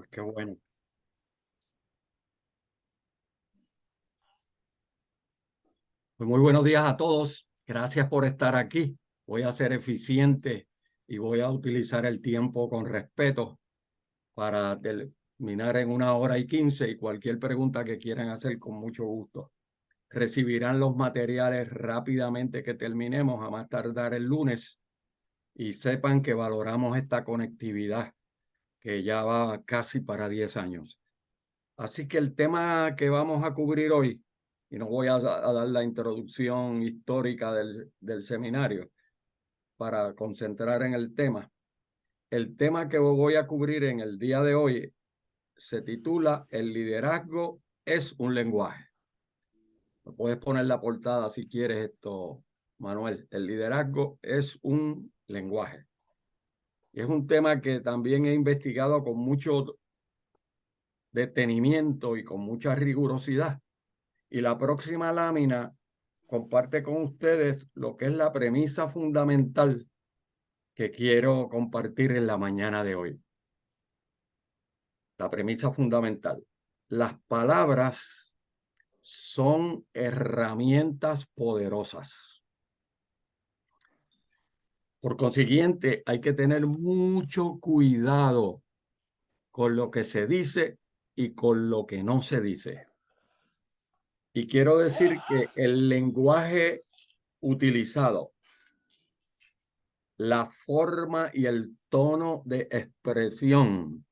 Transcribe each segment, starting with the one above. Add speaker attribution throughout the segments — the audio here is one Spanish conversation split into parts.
Speaker 1: Pues qué bueno. Pues muy buenos días a todos. Gracias por estar aquí. Voy a ser eficiente y voy a utilizar el tiempo con respeto para terminar en 1 hora y 15 y cualquier pregunta que quieran hacer con mucho gusto. Recibirán los materiales rápidamente que terminemos, a más tardar el lunes, y sepan que valoramos esta conectividad que ya va casi para 10 años. Así que el tema que vamos a cubrir hoy, y no voy a dar la introducción histórica del seminario para concentrar en el tema que voy a cubrir en el día de hoy se titula El liderazgo es un lenguaje. Me puedes poner la portada si quieres esto, Manuel. El liderazgo es un lenguaje. Y es un tema que también he investigado con mucho detenimiento y con mucha rigurosidad. Y la próxima lámina comparte con ustedes lo que es la premisa fundamental que quiero compartir en la mañana de hoy. La premisa fundamental. Las palabras son herramientas poderosas. Por consiguiente, hay que tener mucho cuidado con lo que se dice y con lo que no se dice. Y quiero decir que el lenguaje utilizado, la forma y el tono de expresión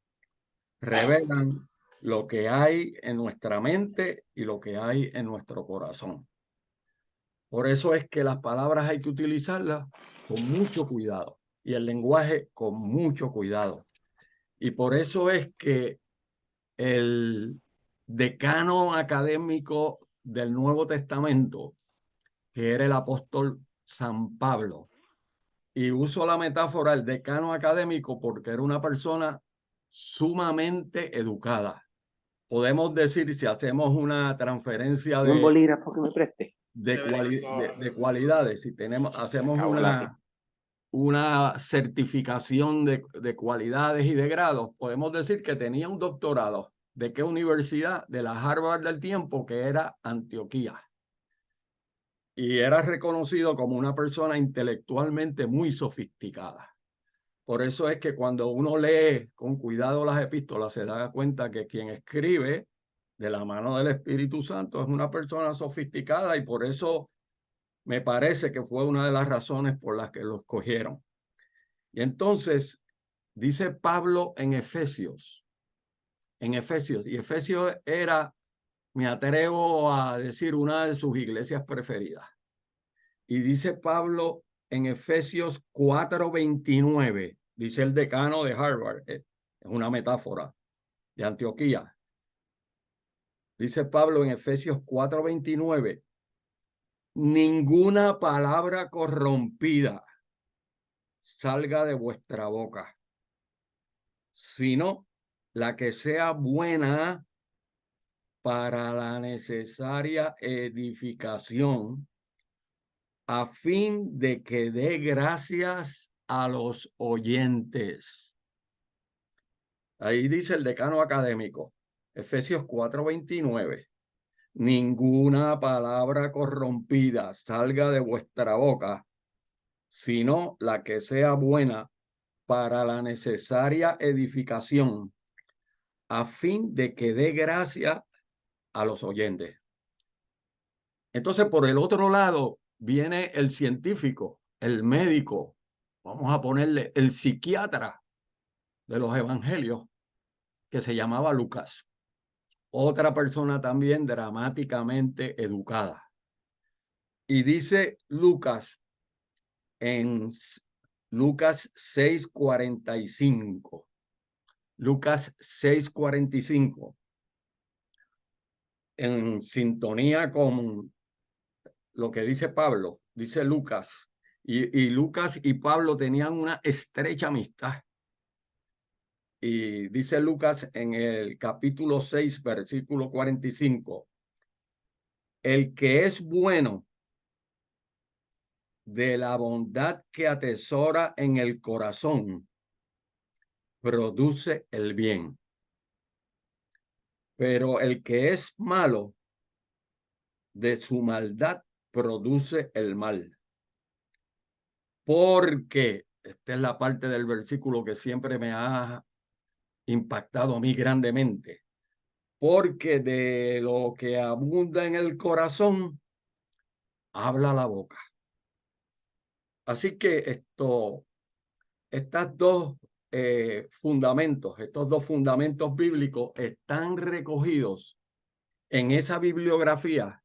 Speaker 1: revelan lo que hay en nuestra mente y lo que hay en nuestro corazón. Por eso es que las palabras hay que utilizarlas con mucho cuidado y el lenguaje con mucho cuidado. Y por eso es que el decano académico del Nuevo Testamento, que era el apóstol San Pablo, y uso la metáfora del decano académico porque era una persona sumamente educada. Podemos decir, si hacemos una transferencia
Speaker 2: Un bolígrafo que me preste.
Speaker 1: de cualidades, si hacemos una certificación de cualidades y de grados, podemos decir que tenía un doctorado. ¿De qué universidad? De la Harvard del tiempo, que era Antioquía. Y era reconocido como una persona intelectualmente muy sofisticada. Por eso es que cuando uno lee con cuidado las epístolas, se da cuenta que quien escribe de la mano del Espíritu Santo es una persona sofisticada, y por eso me parece que fue una de las razones por las que lo escogieron. Y entonces dice Pablo en Efesios, y Efesios era, me atrevo a decir, una de sus iglesias preferidas. Y dice Pablo en Efesios 4:29, dice el decano de Harvard, es una metáfora de Antioquía. Dice Pablo en Efesios 4:29, ninguna palabra corrompida salga de vuestra boca, sino la que sea buena para la necesaria edificación, a fin de que dé gracias a los oyentes. Ahí dice el decano académico, Efesios 4:29. Ninguna palabra corrompida salga de vuestra boca, sino la que sea buena para la necesaria edificación, a fin de que dé gracia a los oyentes. Entonces, por el otro lado, viene el científico, el médico, vamos a ponerle el psiquiatra de los evangelios, que se llamaba Lucas. Otra persona también dramáticamente educada. Y dice Lucas en Lucas 6:45. Lucas 6:45. En sintonía con lo que dice Pablo, dice Lucas. Y Lucas y Pablo tenían una estrecha amistad. Y dice Lucas en el capítulo 6, versículo 45. El que es bueno de la bondad que atesora en el corazón, produce el bien. pero el que es malo, de su maldad produce el mal. Porque, esta es la parte del versículo que siempre me ha impactado a mí grandemente, porque de lo que abunda en el corazón, habla la boca. Así que estos dos fundamentos bíblicos están recogidos en esa bibliografía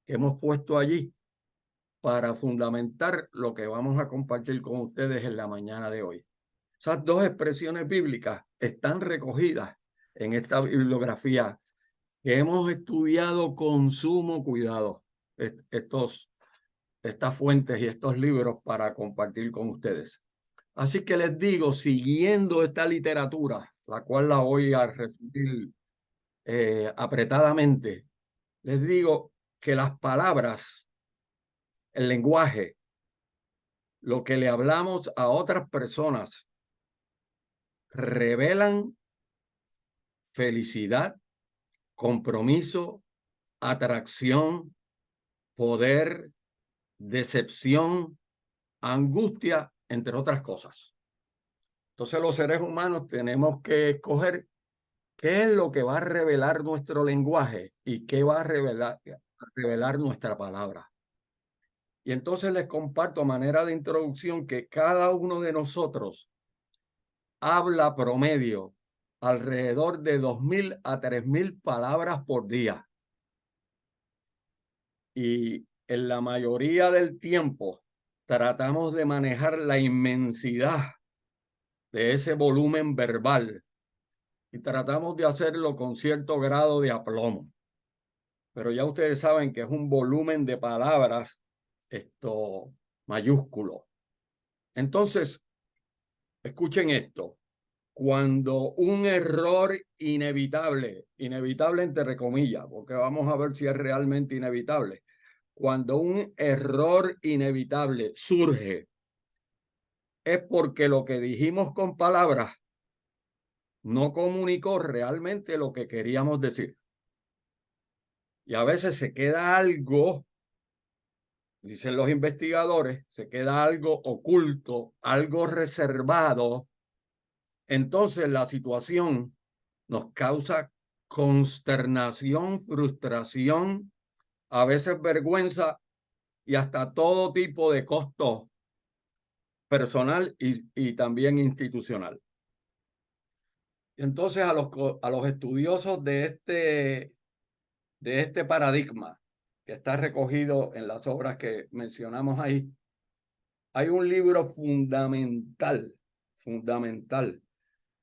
Speaker 1: que hemos puesto allí para fundamentar lo que vamos a compartir con ustedes en la mañana de hoy. Esas dos expresiones bíblicas están recogidas en esta bibliografía que hemos estudiado con sumo cuidado, estas fuentes y estos libros para compartir con ustedes. Así que les digo, siguiendo esta literatura, la cual la voy a resumir apretadamente, les digo que las palabras, el lenguaje, lo que le hablamos a otras personas, revelan felicidad, compromiso, atracción, poder, decepción, angustia, entre otras cosas. Entonces los seres humanos tenemos que escoger qué es lo que va a revelar nuestro lenguaje y qué va a revelar nuestra palabra. Y entonces les comparto a manera de introducción que cada uno de nosotros habla promedio alrededor de 2.000 a 3.000 palabras por día. Y en la mayoría del tiempo tratamos de manejar la inmensidad de ese volumen verbal y tratamos de hacerlo con cierto grado de aplomo. Pero ya ustedes saben que es un volumen de palabras mayúsculo. Entonces, escuchen esto. Cuando un error inevitable entre comillas, porque vamos a ver si es realmente inevitable, cuando un error inevitable surge, es porque lo que dijimos con palabras no comunicó realmente lo que queríamos decir. Y a veces se queda algo, dicen los investigadores, se queda algo oculto, algo reservado. Entonces la situación nos causa consternación, frustración, a veces vergüenza y hasta todo tipo de costo personal y también institucional. Entonces a los estudiosos de este paradigma que está recogido en las obras que mencionamos ahí, hay un libro fundamental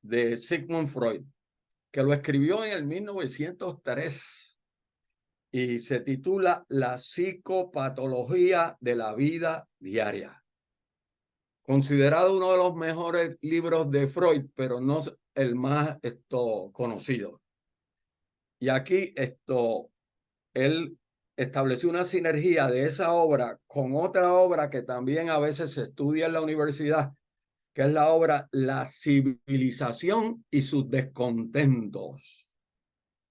Speaker 1: de Sigmund Freud, que lo escribió en el 1903 y se titula La psicopatología de la vida diaria. Considerado uno de los mejores libros de Freud, pero no el más conocido. Y aquí él estableció una sinergia de esa obra con otra obra que también a veces se estudia en la universidad, que es la obra La civilización y sus descontentos.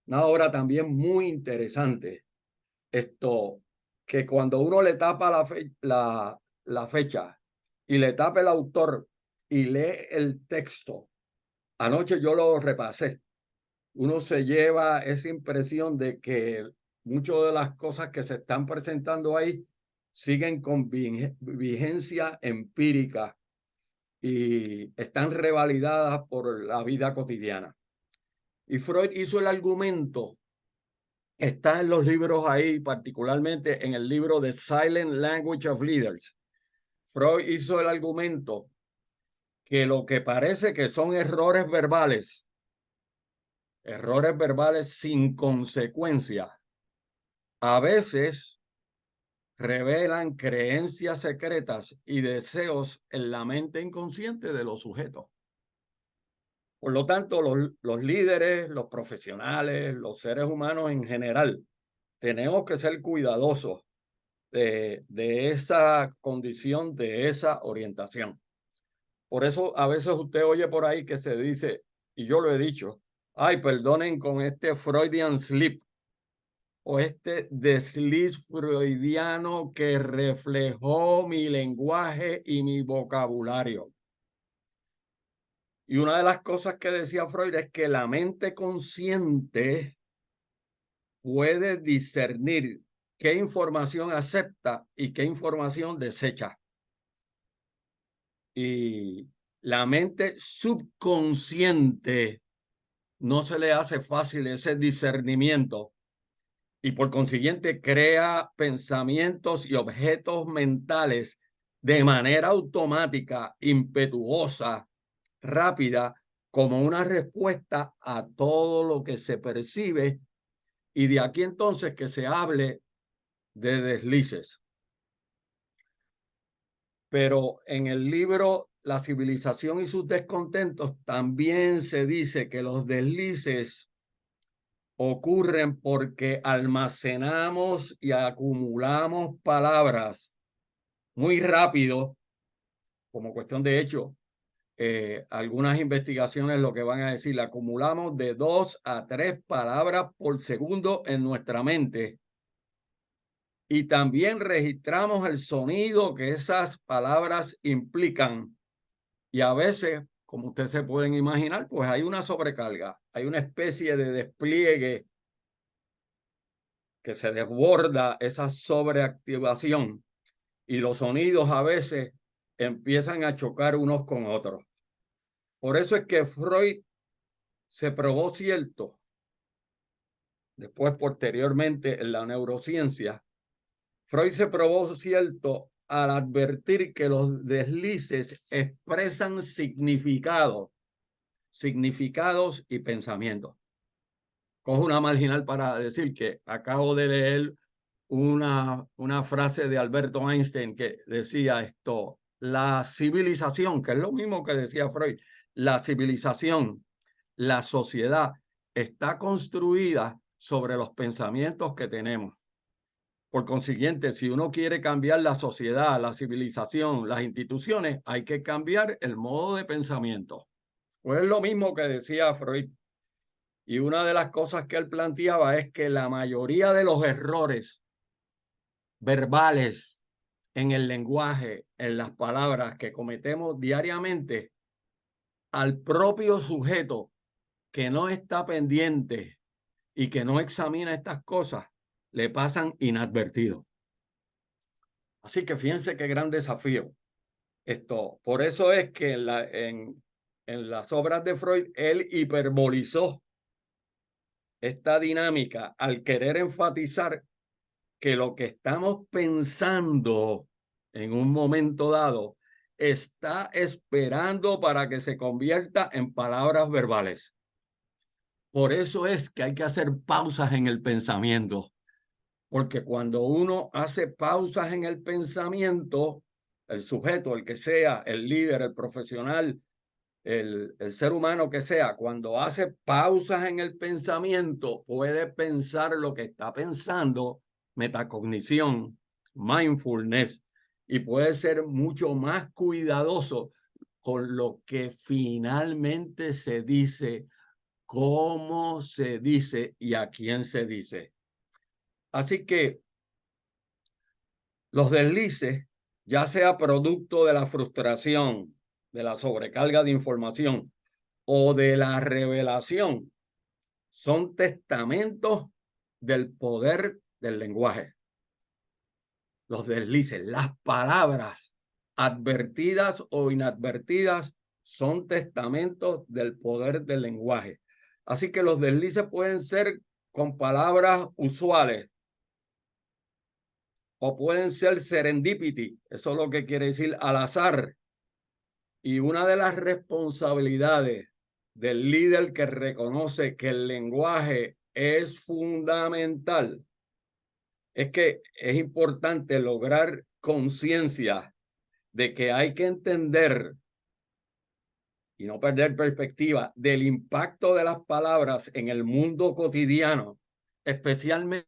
Speaker 1: Una obra también muy interesante. Que cuando uno le tapa la fecha y le tapa el autor y lee el texto, anoche yo lo repasé, uno se lleva esa impresión de que muchas de las cosas que se están presentando ahí siguen con vigencia empírica y están revalidadas por la vida cotidiana. Y Freud hizo el argumento, está en los libros ahí, particularmente en el libro The Silent Language of Leaders. Freud hizo el argumento que lo que parece que son errores verbales sin consecuencia, a veces revelan creencias secretas y deseos en la mente inconsciente de los sujetos. Por lo tanto, los líderes, los profesionales, los seres humanos en general, tenemos que ser cuidadosos de esa condición, de esa orientación. Por eso a veces usted oye por ahí que se dice, y yo lo he dicho, Ay, perdonen con este Freudian slip o este desliz freudiano que reflejó mi lenguaje y mi vocabulario. Y una de las cosas que decía Freud es que la mente consciente puede discernir qué información acepta y qué información desecha. Y la mente subconsciente no se le hace fácil ese discernimiento y por consiguiente crea pensamientos y objetos mentales de manera automática, impetuosa, rápida, como una respuesta a todo lo que se percibe, y de aquí entonces que se hable de deslices. Pero en el libro La civilización y sus descontentos también se dice que los deslices ocurren porque almacenamos y acumulamos palabras muy rápido, como cuestión de hecho. Algunas investigaciones lo que van a decir, acumulamos de 2 a 3 palabras por segundo en nuestra mente y también registramos el sonido que esas palabras implican y a veces, como ustedes se pueden imaginar, pues hay una sobrecarga, hay una especie de despliegue que se desborda esa sobreactivación y los sonidos a veces empiezan a chocar unos con otros. Por eso es que Freud se probó cierto, después posteriormente en la neurociencia, Freud se probó cierto al advertir que los deslices expresan significados y pensamientos. Cojo una marginal para decir que acabo de leer una frase de Alberto Einstein que decía esto: la civilización, que es lo mismo que decía Freud, la civilización, la sociedad está construida sobre los pensamientos que tenemos. Por consiguiente, si uno quiere cambiar la sociedad, la civilización, las instituciones, hay que cambiar el modo de pensamiento. Pues es lo mismo que decía Freud. Y una de las cosas que él planteaba es que la mayoría de los errores verbales en el lenguaje, en las palabras que cometemos diariamente, al propio sujeto que no está pendiente y que no examina estas cosas, le pasan inadvertidos. Así que fíjense qué gran desafío esto. Por eso es que en las obras de Freud, él hiperbolizó esta dinámica al querer enfatizar que lo que estamos pensando en un momento dado está esperando para que se convierta en palabras verbales. Por eso es que hay que hacer pausas en el pensamiento, porque cuando uno hace pausas en el pensamiento, el sujeto, el que sea, el líder, el profesional, el ser humano que sea, cuando hace pausas en el pensamiento, puede pensar lo que está pensando, metacognición, mindfulness, y puede ser mucho más cuidadoso con lo que finalmente se dice, cómo se dice y a quién se dice. Así que los deslices, ya sea producto de la frustración, de la sobrecarga de información o de la revelación, son testamentos del poder del lenguaje. Los deslices, las palabras advertidas o inadvertidas, son testamentos del poder del lenguaje. Así que los deslices pueden ser con palabras usuales o pueden ser serendipity, eso es lo que quiere decir al azar. Y una de las responsabilidades del líder que reconoce que el lenguaje es fundamental es que es importante lograr conciencia de que hay que entender y no perder perspectiva del impacto de las palabras en el mundo cotidiano, especialmente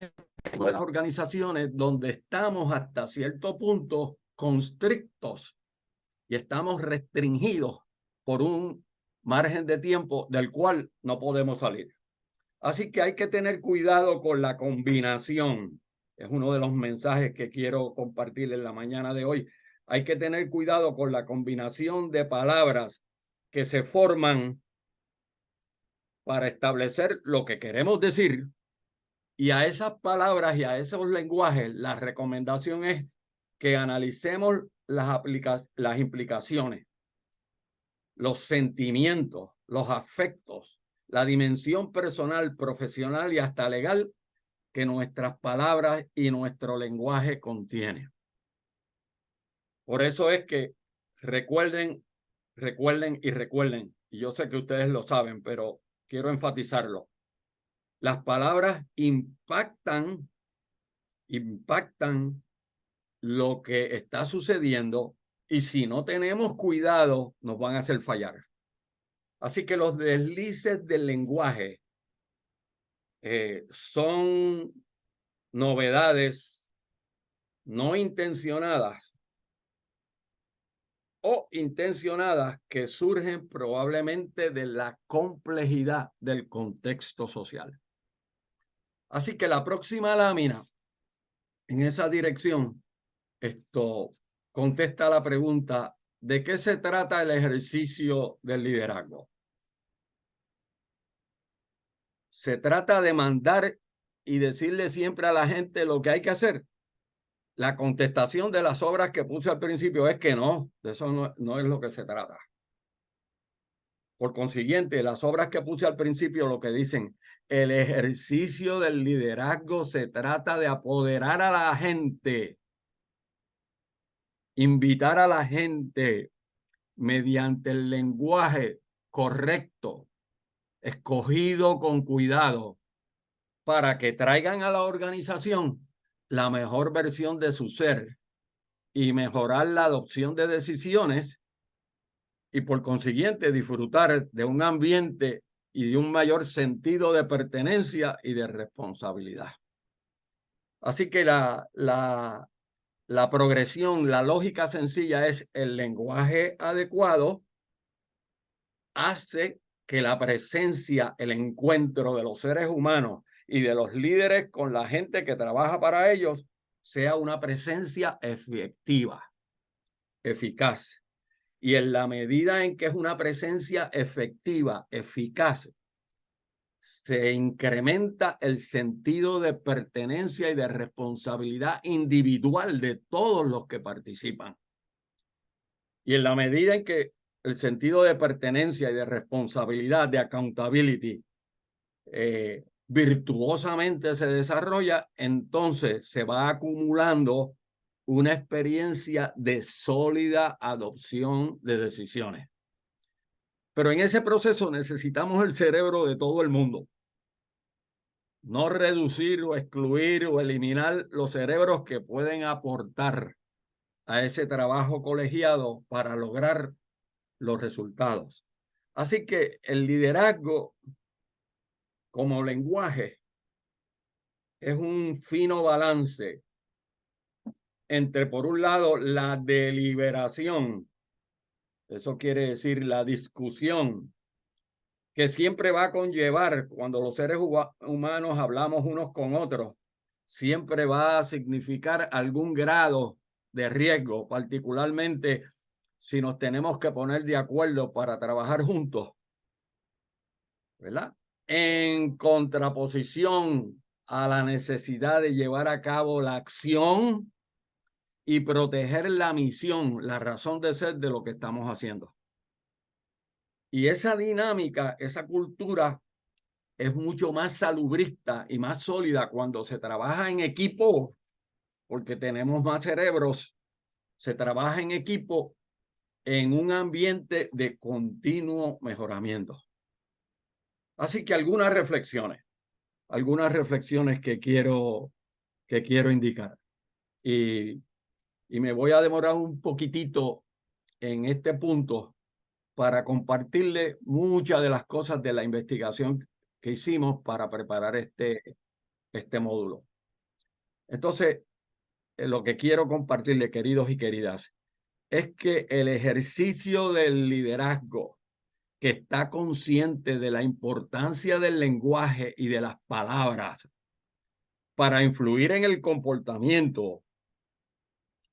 Speaker 1: en las organizaciones donde estamos hasta cierto punto constrictos y estamos restringidos por un margen de tiempo del cual no podemos salir. Así que hay que tener cuidado con la combinación. Es uno de los mensajes que quiero compartir en la mañana de hoy. Hay que tener cuidado con la combinación de palabras que se forman para establecer lo que queremos decir. Y a esas palabras y a esos lenguajes, la recomendación es que analicemos las implicaciones, los sentimientos, los afectos, la dimensión personal, profesional y hasta legal que nuestras palabras y nuestro lenguaje contienen. Por eso es que recuerden, y yo sé que ustedes lo saben, pero quiero enfatizarlo. Las palabras impactan lo que está sucediendo y si no tenemos cuidado nos van a hacer fallar. Así que los deslices del lenguaje son novedades no intencionadas o intencionadas que surgen probablemente de la complejidad del contexto social. Así que la próxima lámina en esa dirección contesta la pregunta: ¿de qué se trata el ejercicio del liderazgo? ¿Se trata de mandar y decirle siempre a la gente lo que hay que hacer? La contestación de las obras que puse al principio es que no, de eso no es lo que se trata. Por consiguiente, las obras que puse al principio lo que dicen: el ejercicio del liderazgo se trata de apoderar a la gente, invitar a la gente mediante el lenguaje correcto, escogido con cuidado, para que traigan a la organización la mejor versión de su ser y mejorar la adopción de decisiones y por consiguiente disfrutar de un ambiente y de un mayor sentido de pertenencia y de responsabilidad. Así que la progresión, la lógica sencilla es: el lenguaje adecuado hace que la presencia, el encuentro de los seres humanos y de los líderes con la gente que trabaja para ellos sea una presencia efectiva, eficaz. Y en la medida en que es una presencia efectiva, eficaz, se incrementa el sentido de pertenencia y de responsabilidad individual de todos los que participan. Y en la medida en que el sentido de pertenencia y de responsabilidad, de accountability, virtuosamente se desarrolla, entonces se va acumulando una experiencia de sólida adopción de decisiones. Pero en ese proceso necesitamos el cerebro de todo el mundo. No reducir o excluir o eliminar los cerebros que pueden aportar a ese trabajo colegiado para lograr los resultados. Así que el liderazgo como lenguaje es un fino balance entre, por un lado, la deliberación, eso quiere decir la discusión, que siempre va a conllevar, cuando los seres humanos hablamos unos con otros, siempre va a significar algún grado de riesgo, particularmente si nos tenemos que poner de acuerdo para trabajar juntos, ¿verdad? En contraposición a la necesidad de llevar a cabo la acción y proteger la misión, la razón de ser de lo que estamos haciendo. Y esa dinámica, esa cultura es mucho más salubrista y más sólida cuando se trabaja en equipo, porque tenemos más cerebros. Se trabaja en equipo en un ambiente de continuo mejoramiento. Así que algunas reflexiones que quiero indicar. Y me voy a demorar un poquitito en este punto para compartirle muchas de las cosas de la investigación que hicimos para preparar este módulo. Entonces, lo que quiero compartirle, queridos y queridas, es que el ejercicio del liderazgo que está consciente de la importancia del lenguaje y de las palabras para influir en el comportamiento,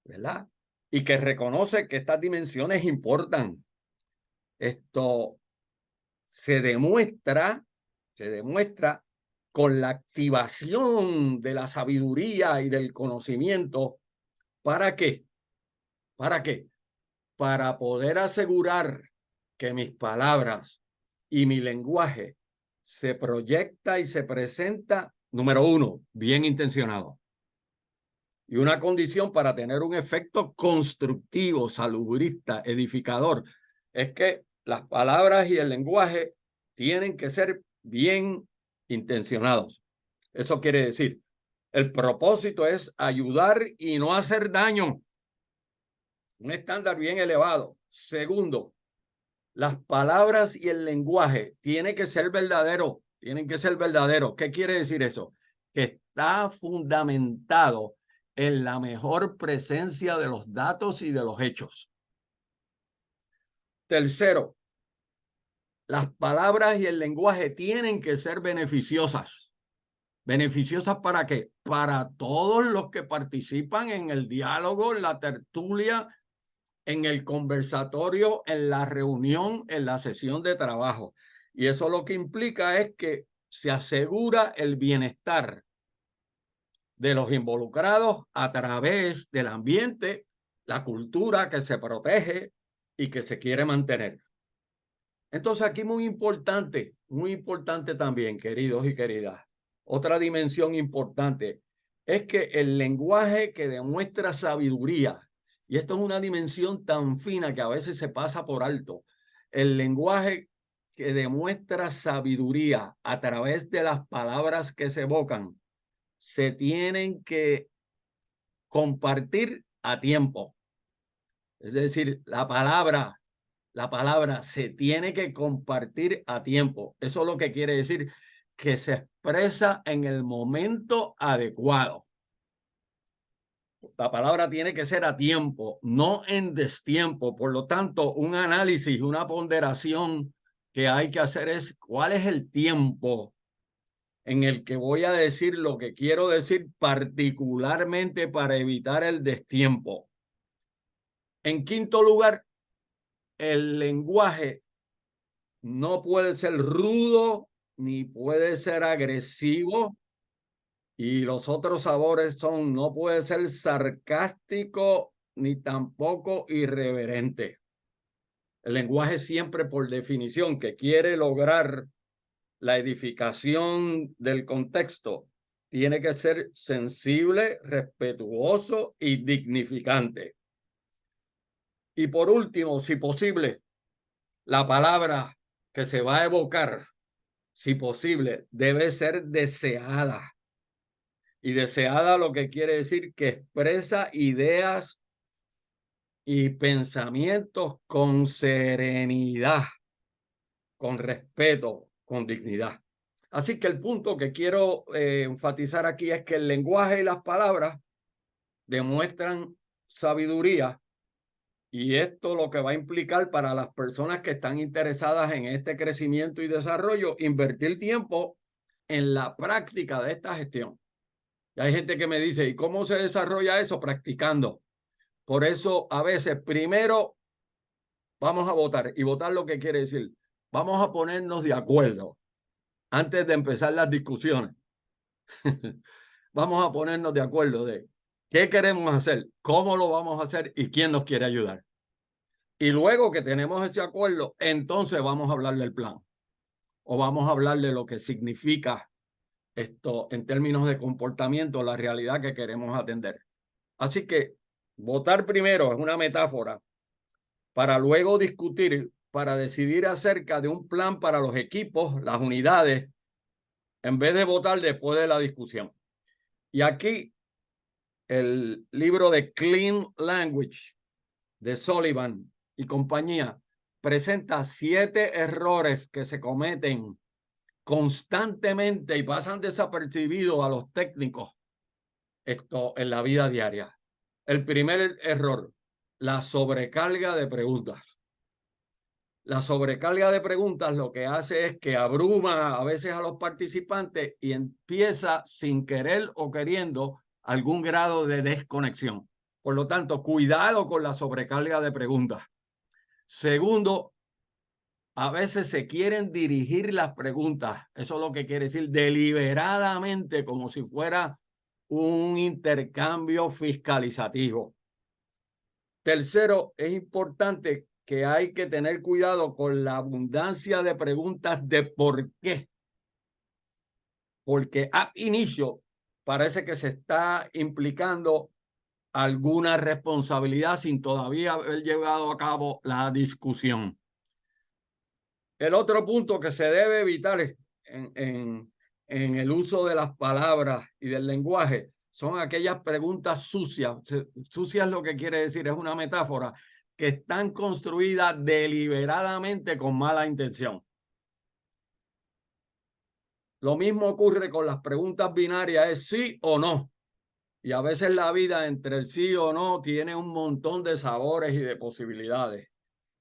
Speaker 1: ¿verdad? Y que reconoce que estas dimensiones importan. Esto se demuestra con la activación de la sabiduría y del conocimiento. ¿Para qué? ¿Para qué? Para poder asegurar que mis palabras y mi lenguaje se proyecta y se presenta, número uno, bien intencionado. Y una condición para tener un efecto constructivo, salubrista, edificador, es que las palabras y el lenguaje tienen que ser bien intencionados. Eso quiere decir, el propósito es ayudar y no hacer daño. Un estándar bien elevado. Segundo, las palabras y el lenguaje tienen que ser verdadero. Tienen que ser verdaderos. ¿Qué quiere decir eso? Que está fundamentado en la mejor presencia de los datos y de los hechos. Tercero, las palabras y el lenguaje tienen que ser beneficiosas. ¿Beneficiosas para qué? Para todos los que participan en el diálogo, en la tertulia, en el conversatorio, en la reunión, en la sesión de trabajo. Y eso lo que implica es que se asegura el bienestar de los involucrados a través del ambiente, la cultura que se protege y que se quiere mantener. Entonces aquí muy importante también, queridos y queridas, otra dimensión importante es que el lenguaje que demuestra sabiduría, y esto es una dimensión tan fina que a veces se pasa por alto, el lenguaje que demuestra sabiduría a través de las palabras que se evocan, se tienen que compartir a tiempo. Es decir, la palabra se tiene que compartir a tiempo. Eso es lo que quiere decir que se expresa en el momento adecuado. La palabra tiene que ser a tiempo, no en destiempo. Por lo tanto, un análisis, una ponderación que hay que hacer es cuál es el tiempo en el que voy a decir lo que quiero decir, particularmente para evitar el destiempo. En quinto lugar, el lenguaje no puede ser rudo ni puede ser agresivo. Y los otros sabores son, no puede ser sarcástico ni tampoco irreverente. El lenguaje siempre, por definición, que quiere lograr la edificación del contexto, tiene que ser sensible, respetuoso y dignificante. Y por último, si posible, la palabra que se va a evocar, si posible, debe ser deseada. Y deseada lo que quiere decir que expresa ideas y pensamientos con serenidad, con respeto, con dignidad. Así que el punto que quiero enfatizar aquí es que el lenguaje y las palabras demuestran sabiduría, y esto lo que va a implicar para las personas que están interesadas en este crecimiento y desarrollo, invertir tiempo en la práctica de esta gestión. Y hay gente que me dice, ¿y cómo se desarrolla eso? Practicando. Por eso a veces primero vamos a votar, y votar lo que quiere decir, vamos a ponernos de acuerdo antes de empezar las discusiones. Vamos a ponernos de acuerdo de qué queremos hacer, cómo lo vamos a hacer y quién nos quiere ayudar. Y luego que tenemos ese acuerdo, entonces vamos a hablar del plan o vamos a hablar de lo que significa esto en términos de comportamiento, la realidad que queremos atender. Así que votar primero es una metáfora para luego discutir, para decidir acerca de un plan para los equipos, las unidades, en vez de votar después de la discusión. Y aquí el libro de Clean Language de Sullivan y compañía presenta 7 errores que se cometen constantemente y pasan desapercibidos a los técnicos en la vida diaria. El primer error, la sobrecarga de preguntas. La sobrecarga de preguntas lo que hace es que abruma a veces a los participantes y empieza sin querer o queriendo algún grado de desconexión. Por lo tanto, cuidado con la sobrecarga de preguntas. Segundo, a veces se quieren dirigir las preguntas. Eso es lo que quiere decir deliberadamente, como si fuera un intercambio fiscalizativo. Tercero, es importante que hay que tener cuidado con la abundancia de preguntas de por qué. Porque a inicio parece que se está implicando alguna responsabilidad sin todavía haber llevado a cabo la discusión. El otro punto que se debe evitar en el uso de las palabras y del lenguaje son aquellas preguntas sucias. Sucias lo que quiere decir, es una metáfora, que están construidas deliberadamente con mala intención. Lo mismo ocurre con las preguntas binarias, es sí o no. Y a veces la vida entre el sí o no tiene un montón de sabores y de posibilidades.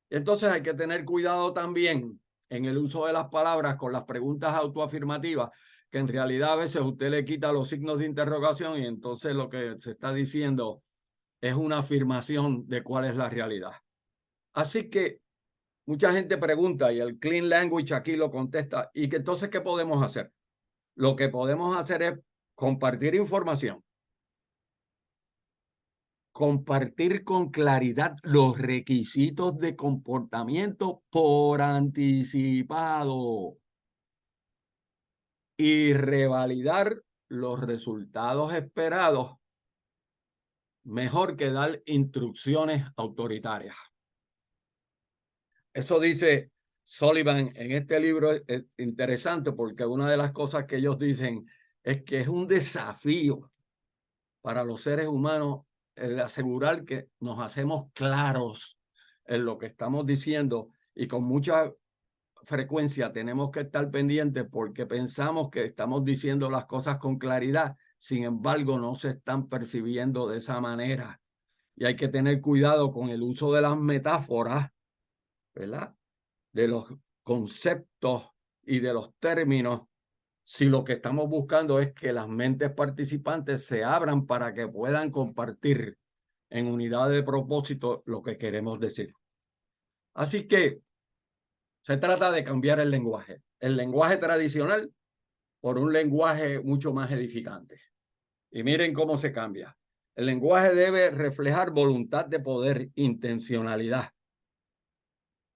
Speaker 1: Entonces hay que tener cuidado también en el uso de las palabras con las preguntas autoafirmativas, que en realidad a veces usted le quita los signos de interrogación y entonces lo que se está diciendo es una afirmación de cuál es la realidad. Así que mucha gente pregunta y el Clean Language aquí lo contesta. ¿Y que entonces qué podemos hacer? Lo que podemos hacer es compartir información, compartir con claridad los requisitos de comportamiento por anticipado y revalidar los resultados esperados mejor que dar instrucciones autoritarias. Eso dice Sullivan en este libro. Es interesante porque una de las cosas que ellos dicen es que es un desafío para los seres humanos el asegurar que nos hacemos claros en lo que estamos diciendo, y con mucha frecuencia tenemos que estar pendientes porque pensamos que estamos diciendo las cosas con claridad, sin embargo no se están percibiendo de esa manera. Y hay que tener cuidado con el uso de las metáforas, ¿verdad? De los conceptos y de los términos, si lo que estamos buscando es que las mentes participantes se abran para que puedan compartir en unidad de propósito lo que queremos decir. Así que se trata de cambiar el lenguaje tradicional por un lenguaje mucho más edificante. Y miren cómo se cambia. El lenguaje debe reflejar voluntad de poder, intencionalidad,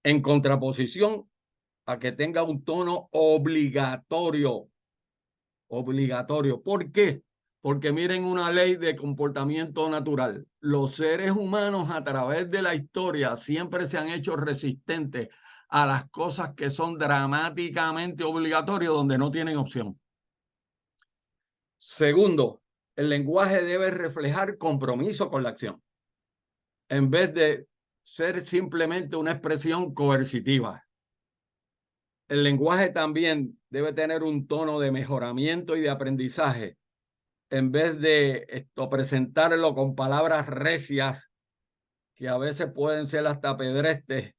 Speaker 1: en contraposición a que tenga un tono obligatorio. Obligatorio. ¿Por qué? Porque miren una ley de comportamiento natural. Los seres humanos a través de la historia siempre se han hecho resistentes a las cosas que son dramáticamente obligatorias, donde no tienen opción. Segundo, el lenguaje debe reflejar compromiso con la acción, en vez de ser simplemente una expresión coercitiva. El lenguaje también debe tener un tono de mejoramiento y de aprendizaje, en vez de presentarlo con palabras recias que a veces pueden ser hasta pedestres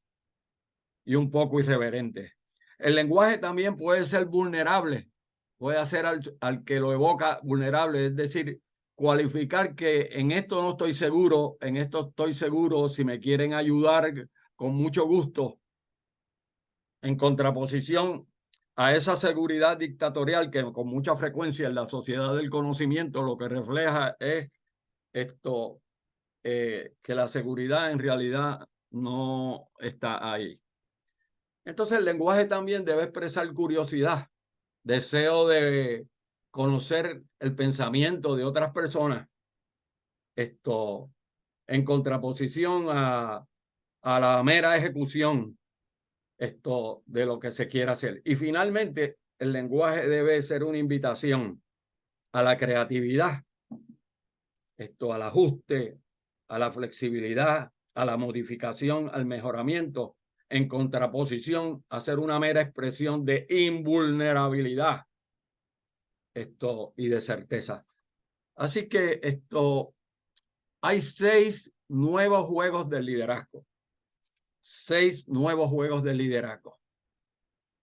Speaker 1: y un poco irreverentes. El lenguaje también puede ser vulnerable, puede hacer al que lo evoca vulnerable, es decir, cualificar que en esto no estoy seguro, en esto estoy seguro, si me quieren ayudar, con mucho gusto, en contraposición a esa seguridad dictatorial que con mucha frecuencia en la sociedad del conocimiento lo que refleja es que la seguridad en realidad no está ahí. Entonces el lenguaje también debe expresar curiosidad, deseo de conocer el pensamiento de otras personas, en contraposición a la mera ejecución de lo que se quiera hacer. Y finalmente, el lenguaje debe ser una invitación a la creatividad, al ajuste, a la flexibilidad, a la modificación, al mejoramiento, en contraposición a ser una mera expresión de invulnerabilidad y de certeza. Así que hay 6 nuevos juegos del liderazgo. 6 nuevos juegos de liderazgo.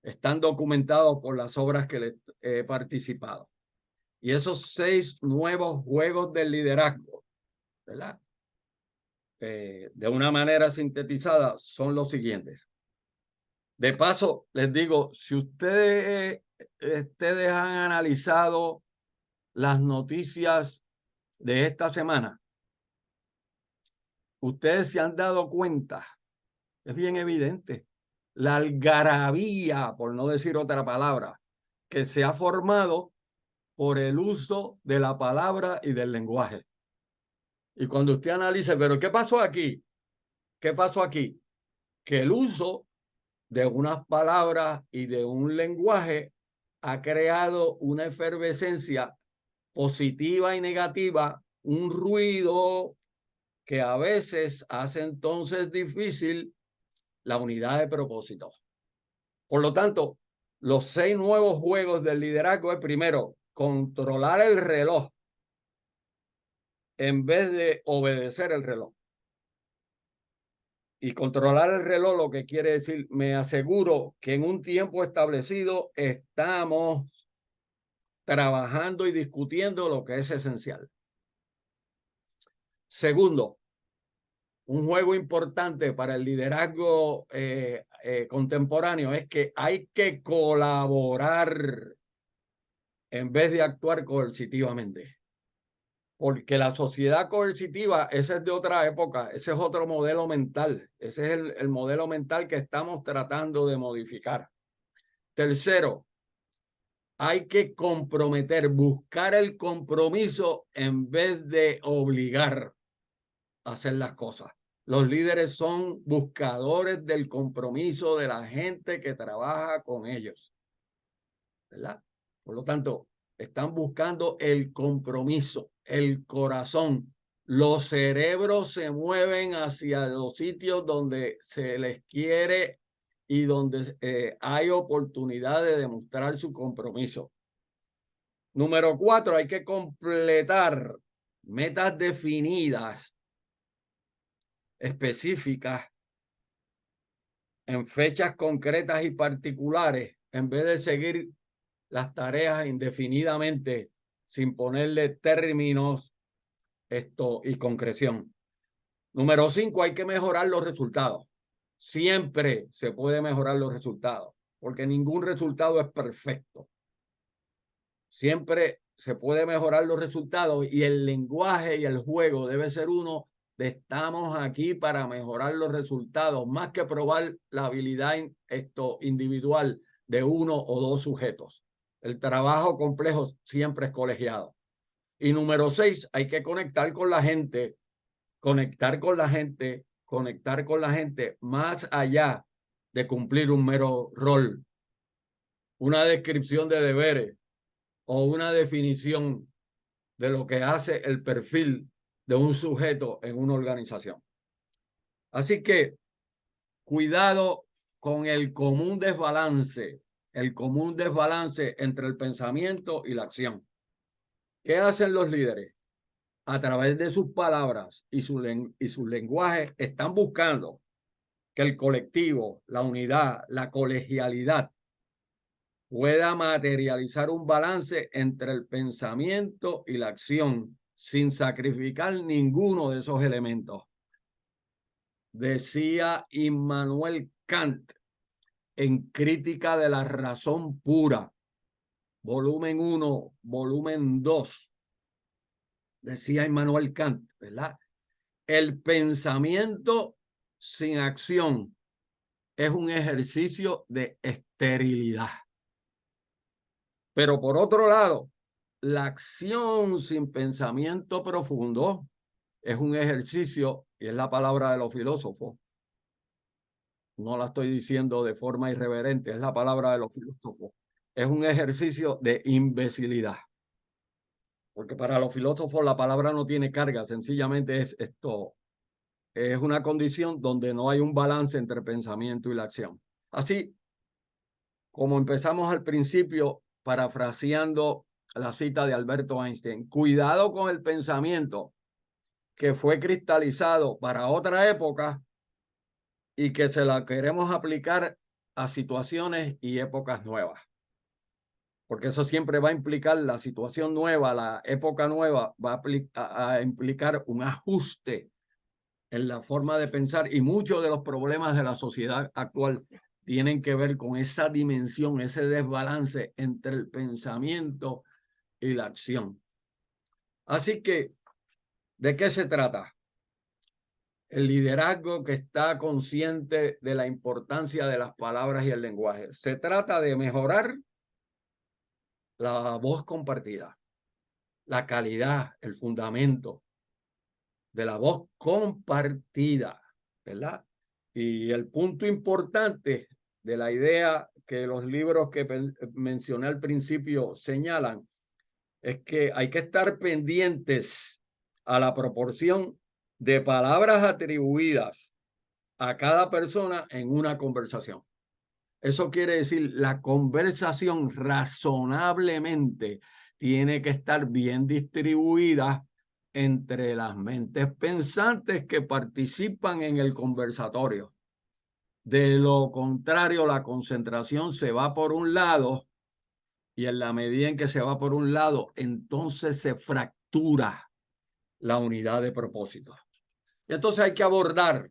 Speaker 1: Están documentados por las obras que le he participado. Y esos 6 nuevos juegos de liderazgo, ¿verdad? De una manera sintetizada, son los siguientes. De paso, les digo, si ustedes han analizado las noticias de esta semana, ustedes se han dado cuenta, es bien evidente, la algarabía, por no decir otra palabra, que se ha formado por el uso de la palabra y del lenguaje. Y cuando usted analice, pero ¿qué pasó aquí? ¿Qué pasó aquí? Que el uso de unas palabras y de un lenguaje ha creado una efervescencia positiva y negativa, un ruido que a veces hace entonces difícil la unidad de propósito. Por lo tanto, los 6 nuevos juegos del liderazgo es, primero, controlar el reloj en vez de obedecer el reloj. Y controlar el reloj lo que quiere decir, me aseguro que en un tiempo establecido estamos trabajando y discutiendo lo que es esencial. Segundo, un juego importante para el liderazgo contemporáneo es que hay que colaborar en vez de actuar coercitivamente. Porque la sociedad coercitiva, ese es de otra época, ese es otro modelo mental, ese es el modelo mental que estamos tratando de modificar. Tercero, hay que comprometer, buscar el compromiso en vez de obligar a hacer las cosas. Los líderes son buscadores del compromiso de la gente que trabaja con ellos, ¿verdad? Por lo tanto, están buscando el compromiso, el corazón. Los cerebros se mueven hacia los sitios donde se les quiere y donde hay oportunidad de demostrar su compromiso. Número 4, hay que completar metas definidas, específicas, en fechas concretas y particulares, en vez de seguir las tareas indefinidamente sin ponerle términos y concreción. Número 5, hay que mejorar los resultados. Siempre se puede mejorar los resultados, porque ningún resultado es perfecto. Siempre se puede mejorar los resultados y el lenguaje y el juego debe ser uno de estamos aquí para mejorar los resultados, más que probar la habilidad individual de uno o dos sujetos. El trabajo complejo siempre es colegiado. Y número 6, hay que conectar con la gente, conectar con la gente más allá de cumplir un mero rol, una descripción de deberes o una definición de lo que hace el perfil de un sujeto en una organización. Así que cuidado con el común desbalance entre el pensamiento y la acción. ¿Qué hacen los líderes? A través de sus palabras y sus lenguajes están buscando que el colectivo, la unidad, la colegialidad pueda materializar un balance entre el pensamiento y la acción sin sacrificar ninguno de esos elementos. Decía Immanuel Kant en Crítica de la Razón Pura, volumen 1, volumen 2. Decía Immanuel Kant, ¿verdad? El pensamiento sin acción es un ejercicio de esterilidad. Pero por otro lado, la acción sin pensamiento profundo es un ejercicio, y es la palabra de los filósofos, no la estoy diciendo de forma irreverente, es la palabra de los filósofos, es un ejercicio de imbecilidad. Porque para los filósofos la palabra no tiene carga, sencillamente es esto, es una condición donde no hay un balance entre pensamiento y la acción. Así como empezamos al principio, parafraseando la cita de Alberto Einstein, cuidado con el pensamiento que fue cristalizado para otra época y que se la queremos aplicar a situaciones y épocas nuevas. Porque eso siempre va a implicar la situación nueva, la época nueva, va a implicar un ajuste en la forma de pensar, y muchos de los problemas de la sociedad actual tienen que ver con esa dimensión, ese desbalance entre el pensamiento y la acción. Así que, ¿de qué se trata? El liderazgo que está consciente de la importancia de las palabras y el lenguaje. Se trata de mejorar la voz compartida, la calidad, el fundamento de la voz compartida, ¿verdad? Y el punto importante de la idea que los libros que mencioné al principio señalan es que hay que estar pendientes a la proporción de palabras atribuidas a cada persona en una conversación. Eso quiere decir, la conversación razonablemente tiene que estar bien distribuida entre las mentes pensantes que participan en el conversatorio. De lo contrario, la concentración se va por un lado, y en la medida en que se va por un lado, entonces se fractura la unidad de propósito. Y entonces hay que abordar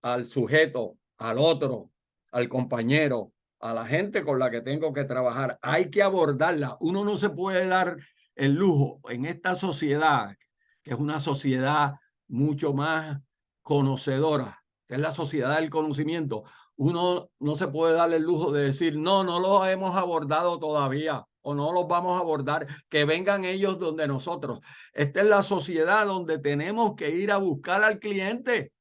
Speaker 1: al sujeto, al otro, al compañero, a la gente con la que tengo que trabajar. Hay que abordarla. Uno no se puede dar el lujo en esta sociedad, que es una sociedad mucho más conocedora, que es la sociedad del conocimiento. Uno no se puede dar el lujo de decir, no, no los hemos abordado todavía o no los vamos a abordar, que vengan ellos donde nosotros. Esta es la sociedad donde tenemos que ir a buscar al cliente.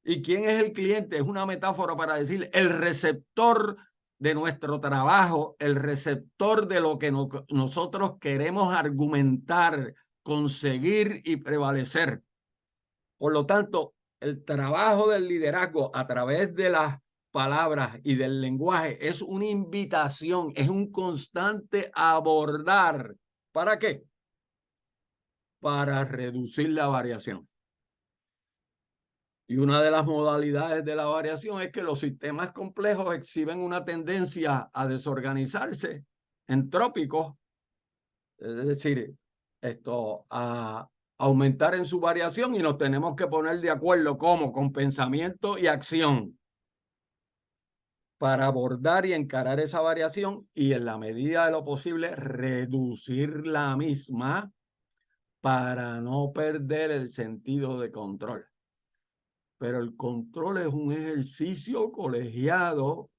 Speaker 1: ¿Y quién es el cliente? Es una metáfora para decir el receptor de nuestro trabajo, el receptor de lo que nosotros queremos argumentar, conseguir y prevalecer. Por lo tanto, el trabajo del liderazgo a través de las palabras y del lenguaje es una invitación, es un constante abordar. ¿Para qué? Para reducir la variación. Y una de las modalidades de la variación es que los sistemas complejos exhiben una tendencia a desorganizarse, entrópicos, es decir, a aumentar en su variación, y nos tenemos que poner de acuerdo como con pensamiento y acción para abordar y encarar esa variación y en la medida de lo posible reducir la misma para no perder el sentido de control. Pero el control es un ejercicio colegiado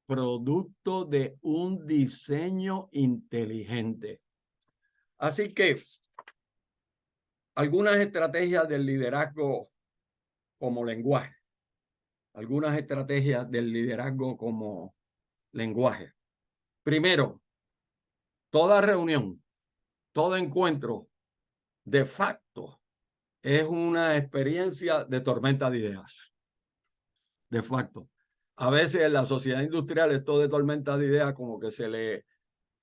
Speaker 1: producto de un diseño inteligente. Así que algunas estrategias del liderazgo como lenguaje, algunas estrategias del liderazgo como lenguaje. Primero, toda reunión, todo encuentro, de facto, es una experiencia de tormenta de ideas. De facto. A veces en la sociedad industrial esto de tormenta de ideas como que se le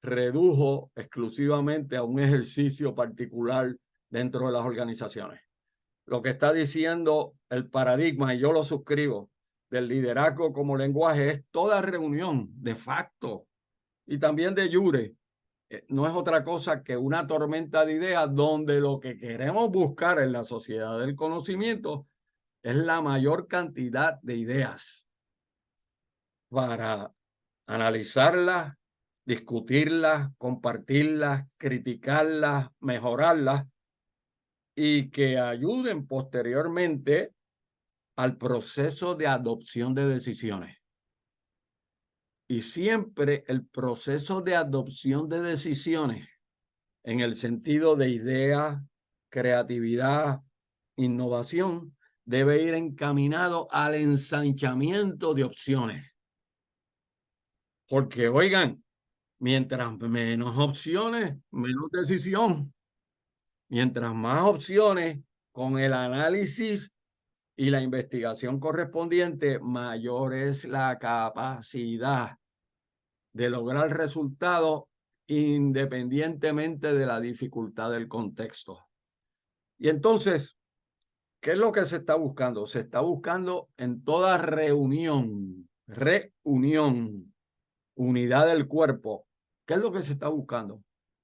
Speaker 1: redujo exclusivamente a un ejercicio particular dentro de las organizaciones. Lo que está diciendo el paradigma, y yo lo suscribo, del liderazgo como lenguaje es toda reunión de facto y también de jure. No es otra cosa que una tormenta de ideas donde lo que queremos buscar en la sociedad del conocimiento es la mayor cantidad de ideas para analizarlas, discutirlas, compartirlas, criticarlas, mejorarlas y que ayuden posteriormente al proceso de adopción de decisiones. Y siempre el proceso de adopción de decisiones en el sentido de idea, creatividad, innovación, debe ir encaminado al ensanchamiento de opciones. Porque, oigan, mientras menos opciones, menos decisión. Mientras más opciones, con el análisis y la investigación correspondiente, mayor es la capacidad de lograr resultados independientemente de la dificultad del contexto. Y entonces, ¿qué es lo que se está buscando? Se está buscando en toda reunión, unidad del cuerpo. ¿Qué es lo que se está buscando?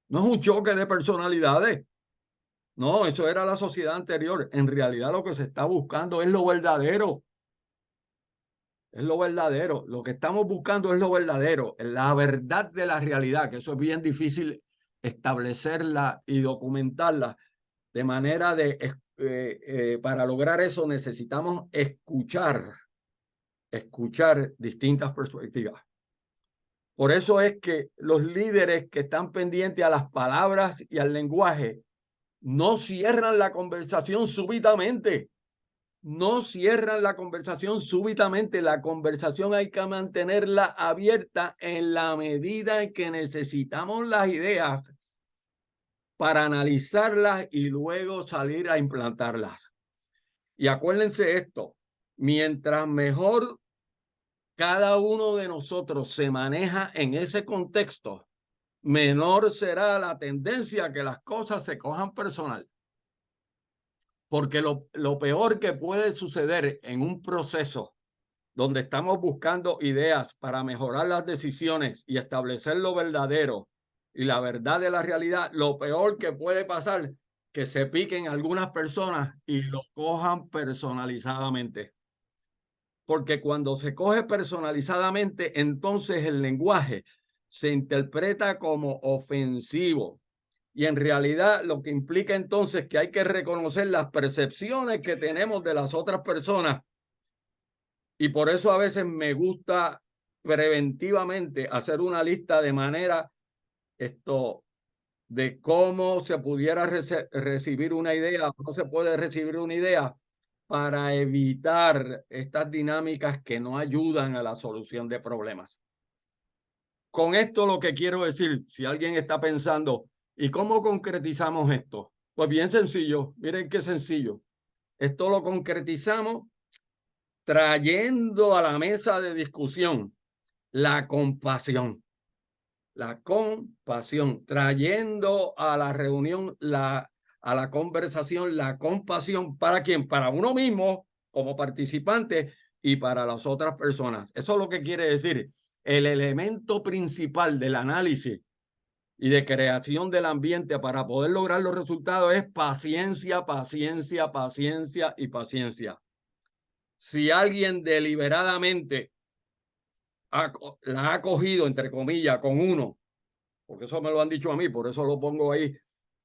Speaker 1: No es un choque de personalidades. No, eso era la sociedad anterior. En realidad lo que se está buscando es lo verdadero. Es lo verdadero. Lo que estamos buscando es lo verdadero, la verdad de la realidad, que eso es bien difícil establecerla y documentarla. De manera para lograr eso necesitamos escuchar distintas perspectivas. Por eso es que los líderes que están pendientes a las palabras y al lenguaje no cierran la conversación súbitamente. No cierran la conversación súbitamente. La conversación hay que mantenerla abierta en la medida en que necesitamos las ideas para analizarlas y luego salir a implantarlas. Y acuérdense esto, mientras mejor cada uno de nosotros se maneja en ese contexto, menor será la tendencia a que las cosas se cojan personal. Porque lo peor que puede suceder en un proceso donde estamos buscando ideas para mejorar las decisiones y establecer lo verdadero y la verdad de la realidad, lo peor que puede pasar que se piquen algunas personas y lo cojan personalizadamente. Porque cuando se coge personalizadamente, entonces el lenguaje se interpreta como ofensivo. Y en realidad lo que implica entonces que hay que reconocer las percepciones que tenemos de las otras personas. Y por eso a veces me gusta preventivamente hacer una lista de manera de cómo se pudiera recibir una idea o no se puede recibir una idea para evitar estas dinámicas que no ayudan a la solución de problemas. Con esto lo que quiero decir, si alguien está pensando, ¿y cómo concretizamos esto? Pues bien sencillo, miren qué sencillo. Esto lo concretizamos trayendo a la mesa de discusión la compasión. La compasión, trayendo a la reunión, a la conversación, la compasión. ¿Para quién? Para uno mismo como participante y para las otras personas. Eso es lo que quiere decir. El elemento principal del análisis y de creación del ambiente para poder lograr los resultados es paciencia, paciencia, paciencia y paciencia. Si alguien deliberadamente la ha cogido, entre comillas, con uno, porque eso me lo han dicho a mí, por eso lo pongo ahí.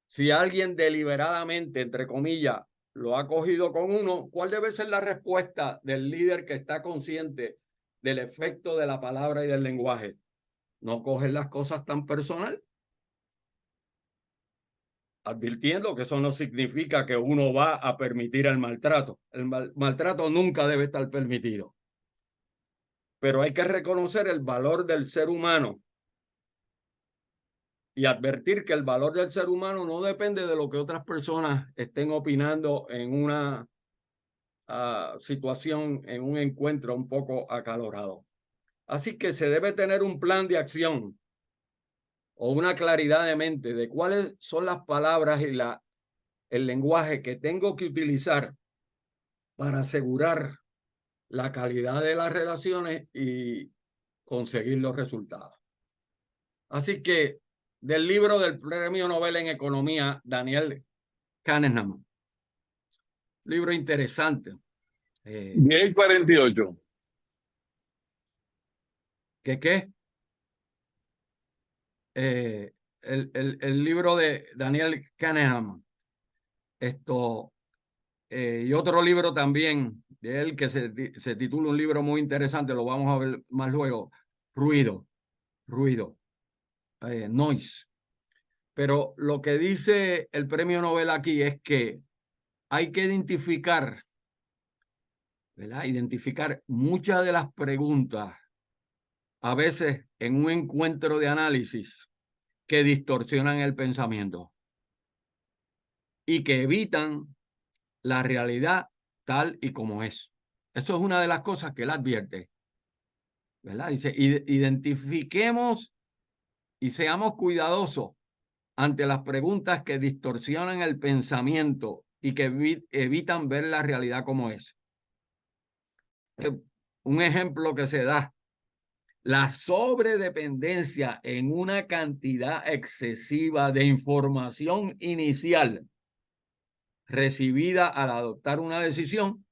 Speaker 1: Si alguien deliberadamente, entre comillas, lo ha cogido con uno, ¿cuál debe ser la respuesta del líder que está consciente del efecto de la palabra y del lenguaje? No coger las cosas tan personal, advirtiendo que eso no significa que uno va a permitir el maltrato. El maltrato nunca debe estar permitido. Pero hay que reconocer el valor del ser humano y advertir que el valor del ser humano no depende de lo que otras personas estén opinando en una situación, en un encuentro un poco acalorado. Así que se debe tener un plan de acción o una claridad de mente de cuáles son las palabras y el lenguaje que tengo que utilizar para asegurar la calidad de las relaciones y conseguir los resultados. Así que del libro del Premio Nobel en Economía, Daniel Kahneman. Libro interesante.
Speaker 2: 10:48.
Speaker 1: ¿Qué? El libro de Daniel Kahneman. Y otro libro también de él que se titula un libro muy interesante, lo vamos a ver más luego. Ruido. Noise. Pero lo que dice el premio Nobel aquí es que hay que identificar, ¿verdad? Identificar muchas de las preguntas, a veces en un encuentro de análisis, que distorsionan el pensamiento y que evitan la realidad tal y como es. Eso es una de las cosas que él advierte, ¿verdad? Dice, identifiquemos y seamos cuidadosos ante las preguntas que distorsionan el pensamiento y que evitan ver la realidad como es. Un ejemplo que se da: la sobredependencia en una cantidad excesiva de información inicial recibida al adoptar una decisión,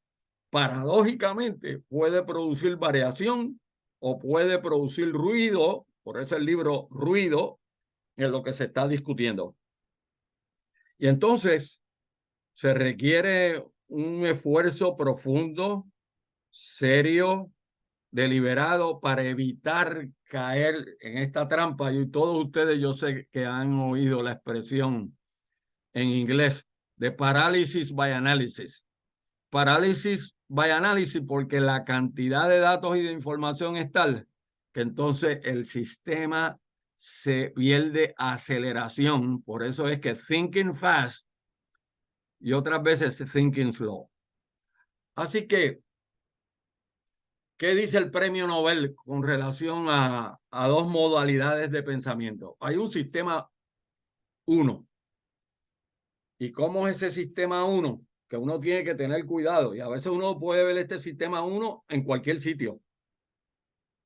Speaker 1: paradójicamente puede producir variación o puede producir ruido. Por eso el libro Ruido, en lo que se está discutiendo. Y entonces se requiere un esfuerzo profundo, serio, deliberado, para evitar caer en esta trampa. Y todos ustedes, yo sé que han oído la expresión en inglés de parálisis by analysis. Parálisis by analysis porque la cantidad de datos y de información es tal que entonces el sistema se pierde aceleración. Por eso es que thinking fast y otras veces thinking slow. Así que, ¿qué dice el premio Nobel con relación a dos modalidades de pensamiento? Hay un sistema 1. ¿Y cómo es ese sistema 1? Que uno tiene que tener cuidado. Y a veces uno puede ver este sistema 1 en cualquier sitio.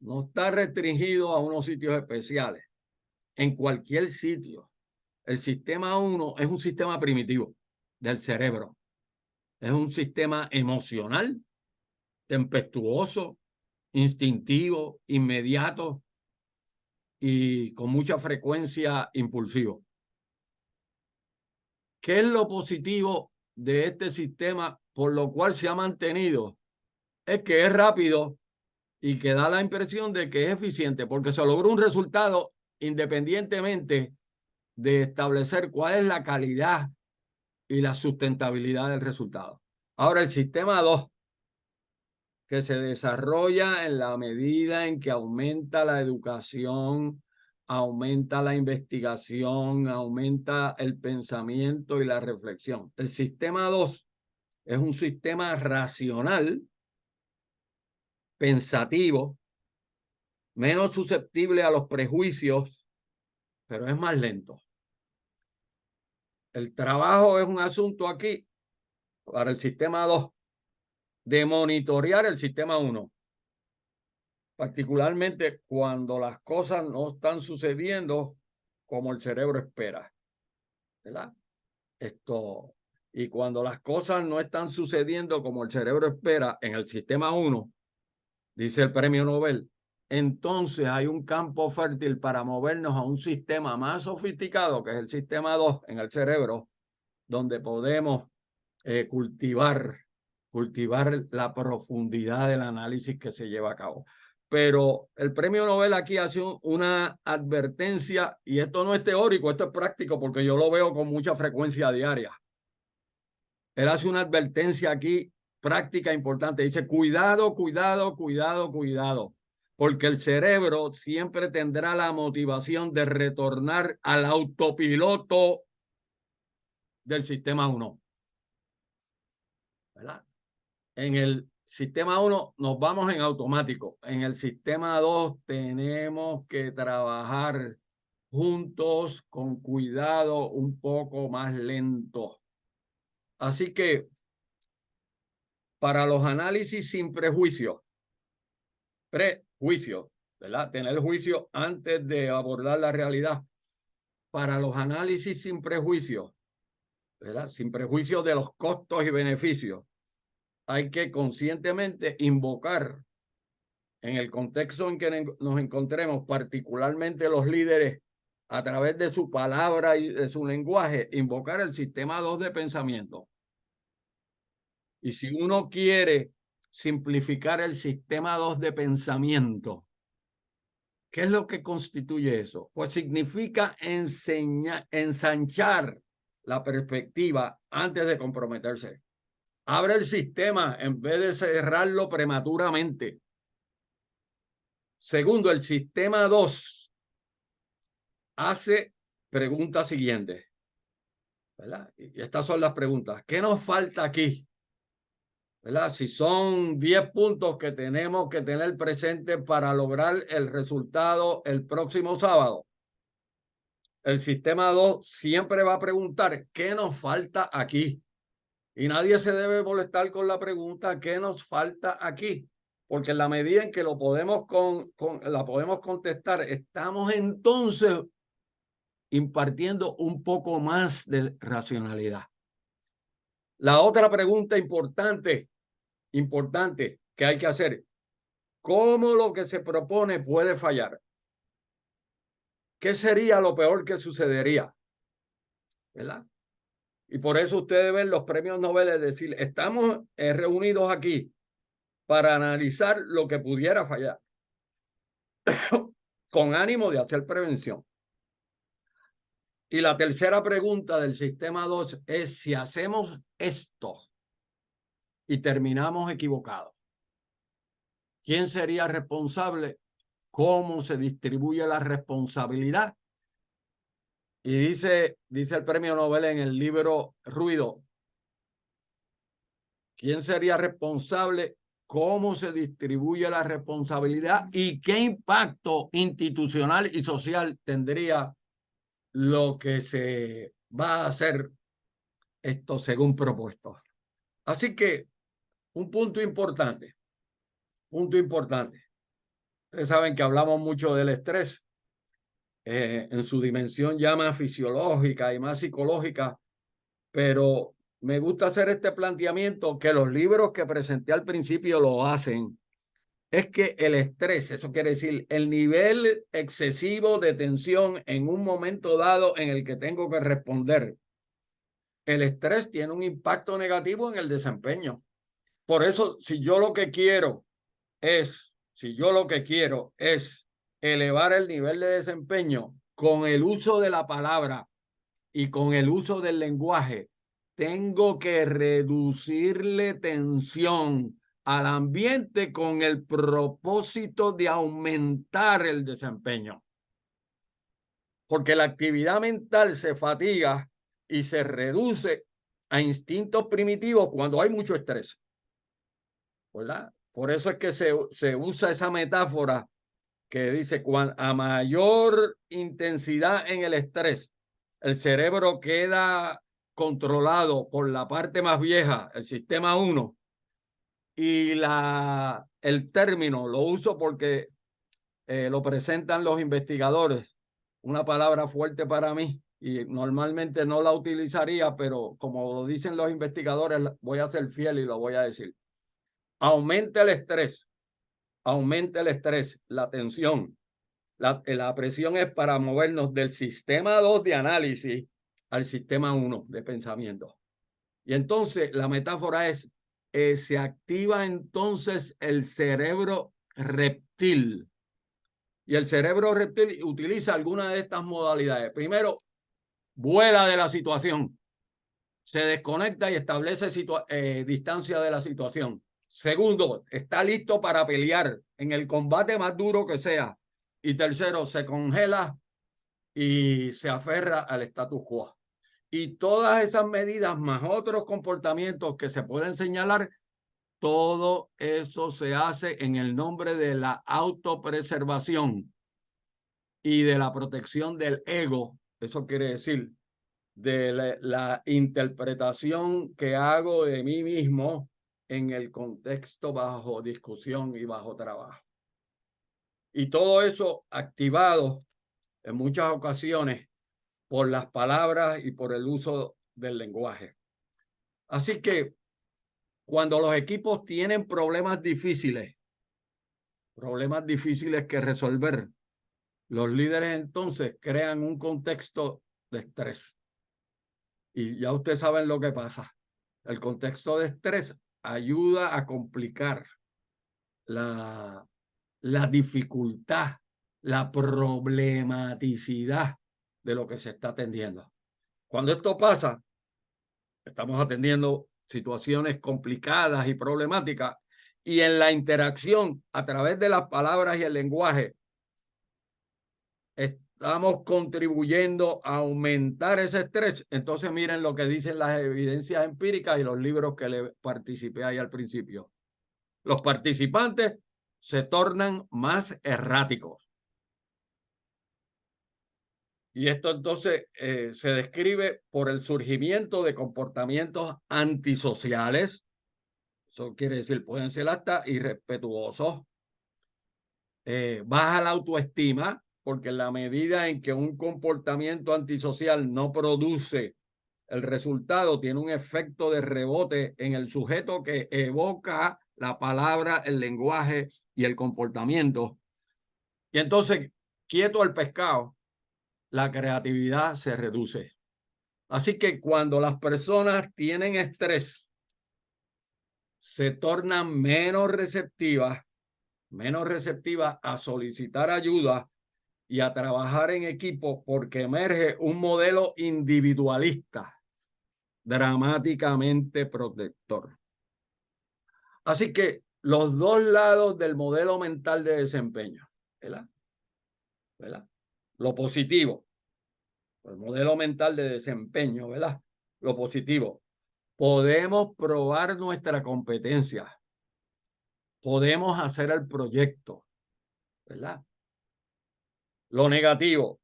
Speaker 1: No está restringido a unos sitios especiales. En cualquier sitio. El sistema 1 es un sistema primitivo del cerebro. Es un sistema emocional, tempestuoso, instintivo, inmediato y con mucha frecuencia impulsivo. ¿Qué es lo positivo de este sistema por lo cual se ha mantenido? Es que es rápido y que da la impresión de que es eficiente porque se logró un resultado independientemente de establecer cuál es la calidad y la sustentabilidad del resultado. Ahora, el sistema 2, que se desarrolla en la medida en que aumenta la educación, aumenta la investigación, aumenta el pensamiento y la reflexión. El sistema 2 es un sistema racional, pensativo, menos susceptible a los prejuicios, pero es más lento. El trabajo es un asunto aquí para el sistema 2 de monitorear el sistema 1, particularmente cuando las cosas no están sucediendo como el cerebro espera, ¿verdad? Y cuando las cosas no están sucediendo como el cerebro espera en el sistema 1, dice el premio Nobel, entonces hay un campo fértil para movernos a un sistema más sofisticado, que es el sistema 2 en el cerebro, donde podemos cultivar la profundidad del análisis que se lleva a cabo. Pero el premio Nobel aquí hace una advertencia, y esto no es teórico, esto es práctico, porque yo lo veo con mucha frecuencia diaria. Él hace una advertencia aquí práctica importante. Dice, cuidado, cuidado, cuidado, cuidado, porque el cerebro siempre tendrá la motivación de retornar al autopiloto del sistema 1. ¿Verdad? En el sistema 1 nos vamos en automático. En el sistema 2 tenemos que trabajar juntos, con cuidado, un poco más lento. Así que para los análisis sin prejuicio, ¿verdad? Tener juicio antes de abordar la realidad. Para los análisis sin prejuicio, ¿verdad? Sin prejuicio de los costos y beneficios, hay que conscientemente invocar, en el contexto en que nos encontremos, particularmente los líderes, a través de su palabra y de su lenguaje, invocar el sistema 2 de pensamiento. Y si uno quiere simplificar el sistema 2 de pensamiento, ¿qué es lo que constituye eso? Pues significa ensanchar la perspectiva antes de comprometerse. Abre el sistema en vez de cerrarlo prematuramente. Segundo, el sistema 2 hace preguntas siguientes, ¿verdad? Y estas son las preguntas. ¿Qué nos falta aquí? ¿Verdad? Si son 10 puntos que tenemos que tener presentes para lograr el resultado el próximo sábado, el sistema 2 siempre va a preguntar, ¿qué nos falta aquí? Y nadie se debe molestar con la pregunta ¿qué nos falta aquí? Porque en la medida en que lo podemos la podemos contestar, estamos entonces impartiendo un poco más de racionalidad. La otra pregunta importante que hay que hacer, ¿cómo lo que se propone puede fallar? ¿Qué sería lo peor que sucedería? ¿Verdad? Y por eso ustedes ven los premios Nobel, es decir, estamos reunidos aquí para analizar lo que pudiera fallar con ánimo de hacer prevención. Y la tercera pregunta del sistema 2 es si hacemos esto y terminamos equivocados, ¿quién sería responsable? ¿Cómo se distribuye la responsabilidad? Y dice el premio Nobel en el libro Ruido, ¿quién sería responsable? ¿Cómo se distribuye la responsabilidad? ¿Y qué impacto institucional y social tendría lo que se va a hacer esto según propuesto? Así que un punto importante. Ustedes saben que hablamos mucho del estrés en su dimensión ya más fisiológica y más psicológica, pero me gusta hacer este planteamiento que los libros que presenté al principio lo hacen. Es que el estrés, eso quiere decir el nivel excesivo de tensión en un momento dado en el que tengo que responder. El estrés tiene un impacto negativo en el desempeño. Por eso, si yo lo que quiero es elevar el nivel de desempeño con el uso de la palabra y con el uso del lenguaje, tengo que reducirle tensión al ambiente con el propósito de aumentar el desempeño. Porque la actividad mental se fatiga y se reduce a instintos primitivos cuando hay mucho estrés, ¿verdad? Por eso es que se usa esa metáfora que dice, a mayor intensidad en el estrés, el cerebro queda controlado por la parte más vieja, el sistema 1, y el término lo uso porque lo presentan los investigadores, una palabra fuerte para mí, y normalmente no la utilizaría, pero como lo dicen los investigadores, voy a ser fiel y lo voy a decir. Aumenta el estrés, la tensión. La presión es para movernos del sistema 2 de análisis al sistema 1 de pensamiento. Y entonces la metáfora es, se activa entonces el cerebro reptil. Y el cerebro reptil utiliza alguna de estas modalidades. Primero, vuela de la situación. Se desconecta y establece distancia de la situación. Segundo, está listo para pelear en el combate más duro que sea. Y tercero, se congela y se aferra al status quo. Y todas esas medidas más otros comportamientos que se pueden señalar, todo eso se hace en el nombre de la autopreservación y de la protección del ego. Eso quiere decir de la interpretación que hago de mí mismo en el contexto bajo discusión y bajo trabajo. Y todo eso activado en muchas ocasiones por las palabras y por el uso del lenguaje. Así que cuando los equipos tienen problemas difíciles que resolver, los líderes entonces crean un contexto de estrés. Y ya ustedes saben lo que pasa. El contexto de estrés ayuda a complicar la dificultad, la problematicidad de lo que se está atendiendo. Cuando esto pasa, estamos atendiendo situaciones complicadas y problemáticas, y en la interacción a través de las palabras y el lenguaje estamos contribuyendo a aumentar ese estrés. Entonces miren lo que dicen las evidencias empíricas y los libros que le participé ahí al principio. Los participantes se tornan más erráticos Y esto entonces se describe por el surgimiento de comportamientos antisociales. Eso quiere decir, pueden ser hasta irrespetuosos. Baja la autoestima, porque en la medida en que un comportamiento antisocial no produce el resultado, tiene un efecto de rebote en el sujeto que evoca la palabra, el lenguaje y el comportamiento. Y entonces, quieto el pescado, la creatividad se reduce. Así que cuando las personas tienen estrés, se tornan menos receptivas a solicitar ayuda y a trabajar en equipo, porque emerge un modelo individualista dramáticamente protector. Así que los dos lados del modelo mental de desempeño, ¿verdad? Lo positivo, el modelo mental de desempeño, ¿verdad? Lo positivo. Podemos probar nuestra competencia. Podemos hacer el proyecto, ¿verdad? Lo negativo,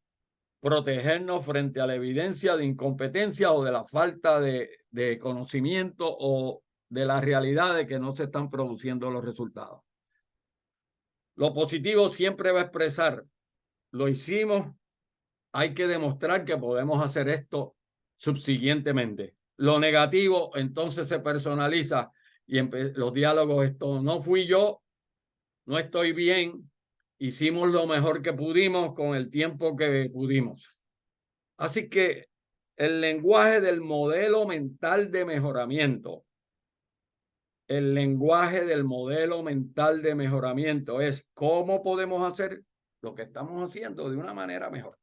Speaker 1: protegernos frente a la evidencia de incompetencia o de la falta de conocimiento o de la realidad de que no se están produciendo los resultados. Lo positivo siempre va a expresar, lo hicimos, hay que demostrar que podemos hacer esto subsiguientemente. Lo negativo entonces se personaliza y los diálogos, esto no fui yo, no estoy bien, hicimos lo mejor que pudimos con el tiempo que pudimos. Así que el lenguaje del modelo mental de mejoramiento, el lenguaje del modelo mental de mejoramiento es cómo podemos hacer lo que estamos haciendo de una manera mejor.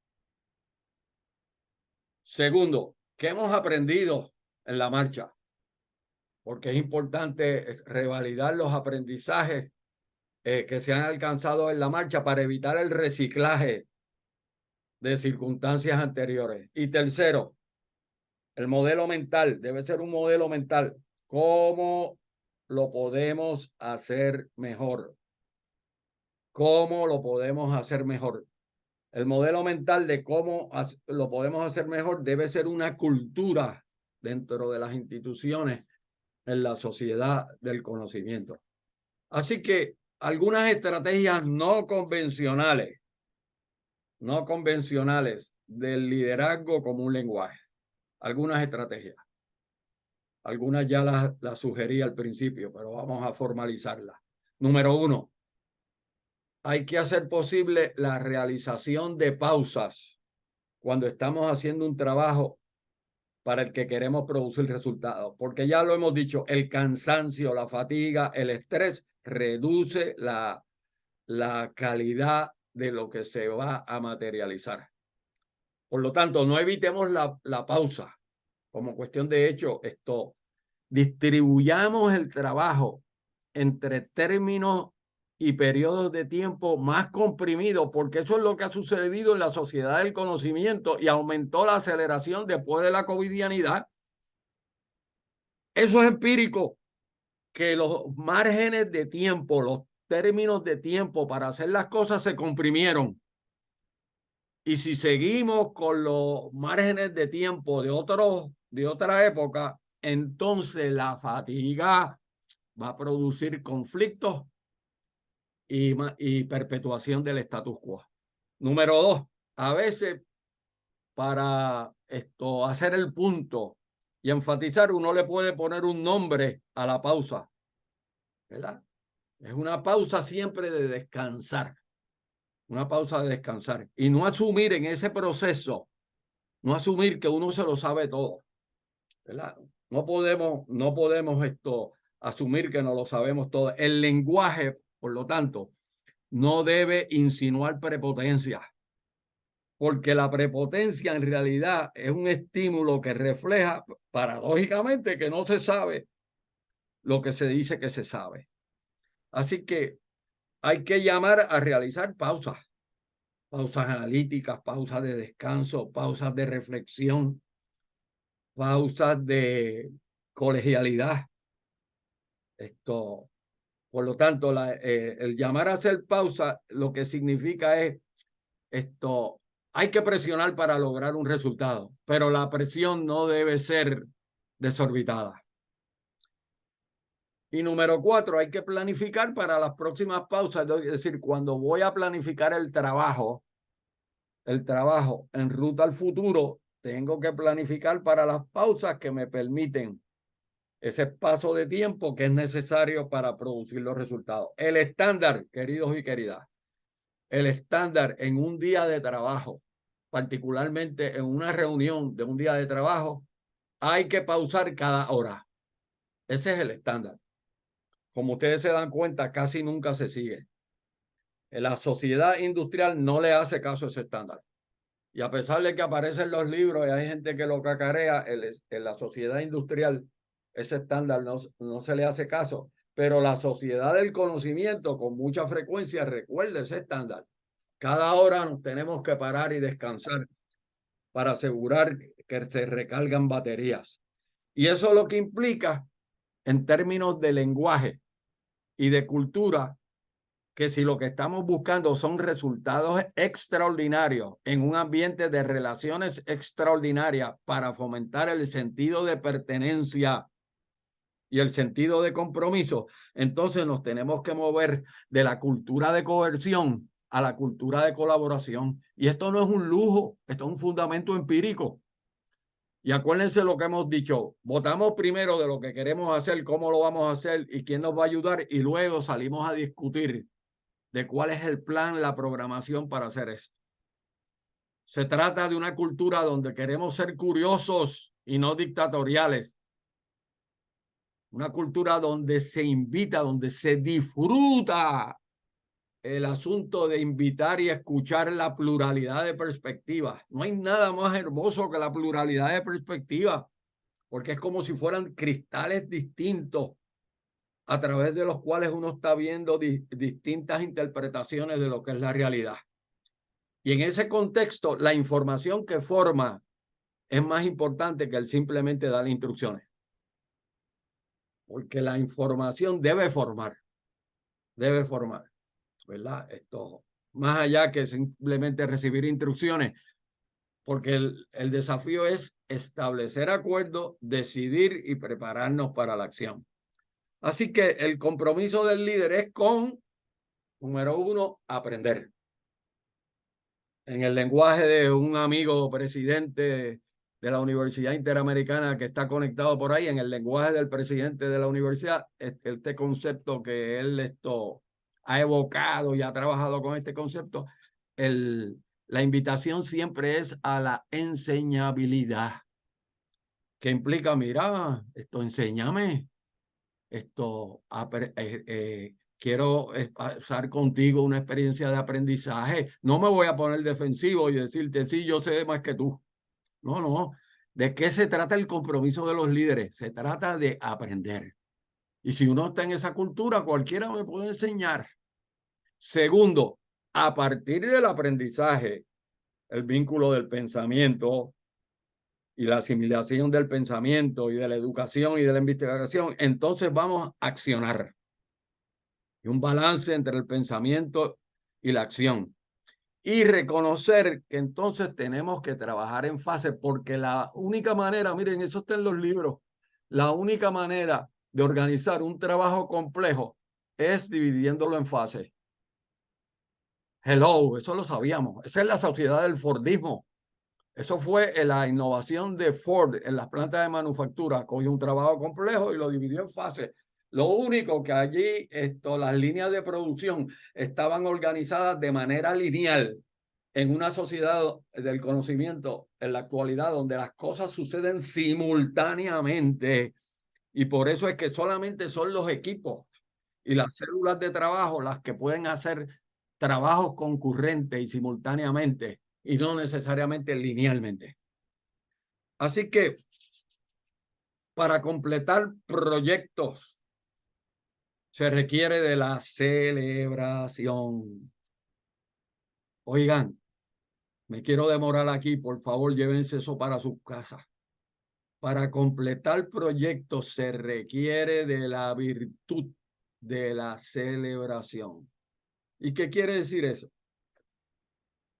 Speaker 1: Segundo, ¿qué hemos aprendido en la marcha? Porque es importante revalidar los aprendizajes que se han alcanzado en la marcha para evitar el reciclaje de circunstancias anteriores. Y tercero, el modelo mental debe ser un modelo mental. ¿Cómo lo podemos hacer mejor? ¿Cómo lo podemos hacer mejor? El modelo mental de cómo lo podemos hacer mejor debe ser una cultura dentro de las instituciones en la sociedad del conocimiento. Así que algunas estrategias no convencionales del liderazgo como un lenguaje. Algunas estrategias. Algunas ya las sugerí al principio, pero vamos a formalizarlas. Número 1, hay que hacer posible la realización de pausas cuando estamos haciendo un trabajo para el que queremos producir resultados, porque ya lo hemos dicho, el cansancio, la fatiga, el estrés reduce la calidad de lo que se va a materializar. Por lo tanto, no evitemos la pausa. Como cuestión de hecho, distribuyamos el trabajo entre términos y periodos de tiempo más comprimidos, porque eso es lo que ha sucedido en la sociedad del conocimiento y aumentó la aceleración después de la covidianidad. Eso es empírico, que los márgenes de tiempo, los términos de tiempo para hacer las cosas se comprimieron. Y si seguimos con los márgenes de tiempo de otra época, entonces la fatiga va a producir conflictos y perpetuación del status quo. Número 2, a veces para hacer el punto y enfatizar, uno le puede poner un nombre a la pausa, ¿verdad? Es una pausa siempre de descansar, una pausa de descansar y no asumir en ese proceso, no asumir que uno se lo sabe todo, ¿verdad? No podemos asumir que no lo sabemos todo. El lenguaje, por lo tanto, no debe insinuar prepotencia, porque la prepotencia en realidad es un estímulo que refleja, paradójicamente, que no se sabe lo que se dice que se sabe. Así que hay que llamar a realizar pausas analíticas, pausas de descanso, pausas de reflexión, pausas de colegialidad. Por lo tanto, el llamar a hacer pausa lo que significa es Hay que presionar para lograr un resultado, pero la presión no debe ser desorbitada. Y número 4, hay que planificar para las próximas pausas. Es decir, cuando voy a planificar el trabajo en ruta al futuro, tengo que planificar para las pausas que me permiten ese espacio de tiempo que es necesario para producir los resultados. El estándar, queridos y queridas, el estándar en un día de trabajo, particularmente en una reunión de un día de trabajo, hay que pausar cada hora. Ese es el estándar. Como ustedes se dan cuenta, casi nunca se sigue. La sociedad industrial no le hace caso a ese estándar. Y a pesar de que aparecen los libros y hay gente que lo cacarea, en la sociedad industrial ese estándar no se le hace caso. Pero la sociedad del conocimiento con mucha frecuencia recuerda ese estándar. Cada hora nos tenemos que parar y descansar para asegurar que se recargan baterías. Y eso es lo que implica, en términos de lenguaje y de cultura, que si lo que estamos buscando son resultados extraordinarios en un ambiente de relaciones extraordinarias para fomentar el sentido de pertenencia y el sentido de compromiso, entonces nos tenemos que mover de la cultura de coerción a la cultura de colaboración. Y esto no es un lujo, esto es un fundamento empírico. Y acuérdense lo que hemos dicho, votamos primero de lo que queremos hacer, cómo lo vamos a hacer y quién nos va a ayudar, y luego salimos a discutir de cuál es el plan, la programación para hacer eso. Se trata de una cultura donde queremos ser curiosos y no dictatoriales. Una cultura donde se invita, donde se disfruta el asunto de invitar y escuchar la pluralidad de perspectivas. No hay nada más hermoso que la pluralidad de perspectivas, porque es como si fueran cristales distintos a través de los cuales uno está viendo distintas interpretaciones de lo que es la realidad. Y en ese contexto, la información que forma es más importante que el simplemente dar instrucciones. Porque la información debe formar, ¿verdad? Esto, más allá que simplemente recibir instrucciones, porque el desafío es establecer acuerdos, decidir y prepararnos para la acción. Así que el compromiso del líder es con, número 1, aprender. En el lenguaje de un amigo presidente de la Universidad Interamericana que está conectado por ahí, en el lenguaje del presidente de la universidad, este concepto que él ha evocado y ha trabajado con este concepto, la invitación siempre es a la enseñabilidad, que implica, mira, enséñame, quiero pasar contigo una experiencia de aprendizaje. No me voy a poner defensivo y decirte, sí, yo sé más que tú. No, no. ¿De qué se trata el compromiso de los líderes? Se trata de aprender. Y si uno está en esa cultura, cualquiera me puede enseñar. Segundo, a partir del aprendizaje, el vínculo del pensamiento y la asimilación del pensamiento y de la educación y de la investigación, entonces vamos a accionar. Y un balance entre el pensamiento y la acción. Y reconocer que entonces tenemos que trabajar en fase, porque la única manera, miren, eso está en los libros, la única manera de organizar un trabajo complejo es dividiéndolo en fases. Hello, eso lo sabíamos. Esa es la sociedad del Fordismo. Eso fue la innovación de Ford en las plantas de manufactura. Cogió un trabajo complejo y lo dividió en fases. Lo único que allí las líneas de producción estaban organizadas de manera lineal en una sociedad del conocimiento en la actualidad donde las cosas suceden simultáneamente, y por eso es que solamente son los equipos y las células de trabajo las que pueden hacer trabajos concurrentes y simultáneamente y no necesariamente linealmente. Así que para completar proyectos se requiere de la celebración. Oigan, me quiero demorar aquí, por favor, llévense eso para sus casas. Para completar proyectos se requiere de la virtud de la celebración. ¿Y qué quiere decir eso?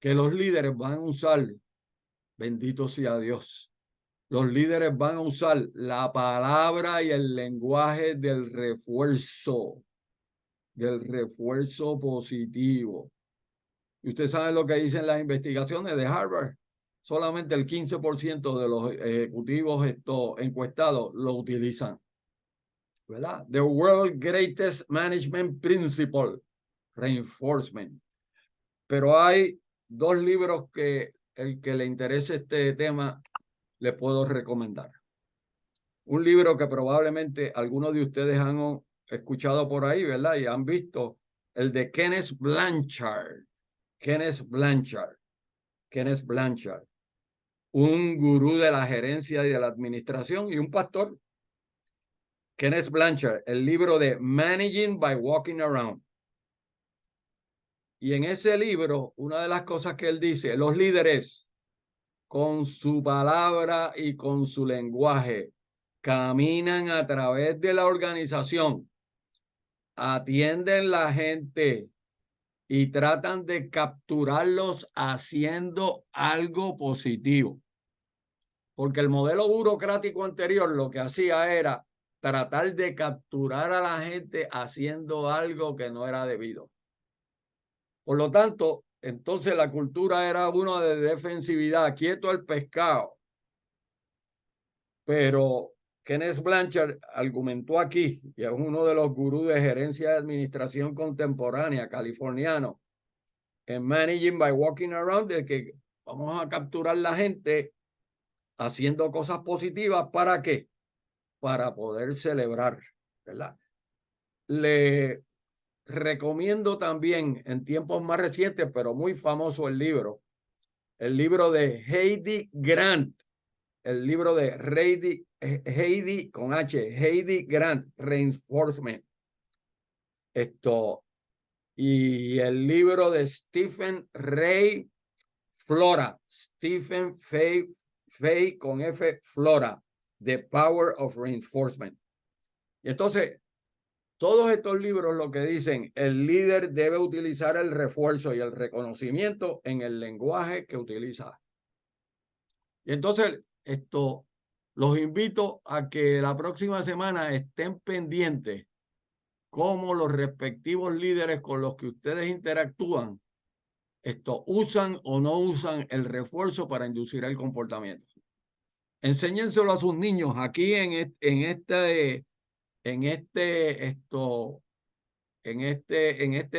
Speaker 1: que los líderes van a usar, bendito sea Dios, los líderes van a usar la palabra y el lenguaje del refuerzo positivo. Y usted sabe lo que dicen las investigaciones de Harvard. Solamente el 15% de los ejecutivos encuestados lo utilizan, ¿verdad? The World's Greatest Management Principle, Reinforcement. Pero hay dos libros que el que le interese este tema le puedo recomendar. Un libro que probablemente algunos de ustedes han escuchado por ahí, ¿verdad? Y han visto, el de Kenneth Blanchard. Kenneth Blanchard, un gurú de la gerencia y de la administración y un pastor. Kenneth Blanchard, el libro de Managing by Walking Around. Y en ese libro, una de las cosas que él dice, los líderes con su palabra y con su lenguaje caminan a través de la organización, atienden la gente y tratan de capturarlos haciendo algo positivo. Porque el modelo burocrático anterior lo que hacía era tratar de capturar a la gente haciendo algo que no era debido. Por lo tanto, entonces la cultura era una de defensividad, quieto el pescado. Pero Kenneth Blanchard argumentó aquí, y es uno de los gurús de gerencia de administración contemporánea californiano, en Managing by Walking Around, de que vamos a capturar la gente haciendo cosas positivas. ¿Para qué? Para poder celebrar, ¿verdad? Le recomiendo también en tiempos más recientes, pero muy famoso el libro de Heidi Grant, el libro de Heidi con H, Heidi Grant, Reinforcement. Y el libro de Stephen Ray Flora, Stephen Fay con F, Flora, The Power of Reinforcement. Y entonces, todos estos libros lo que dicen, el líder debe utilizar el refuerzo y el reconocimiento en el lenguaje que utiliza. Y entonces, los invito a que la próxima semana estén pendientes cómo los respectivos líderes con los que ustedes interactúan, usan o no usan el refuerzo para inducir el comportamiento. Enséñenselo a sus niños aquí en este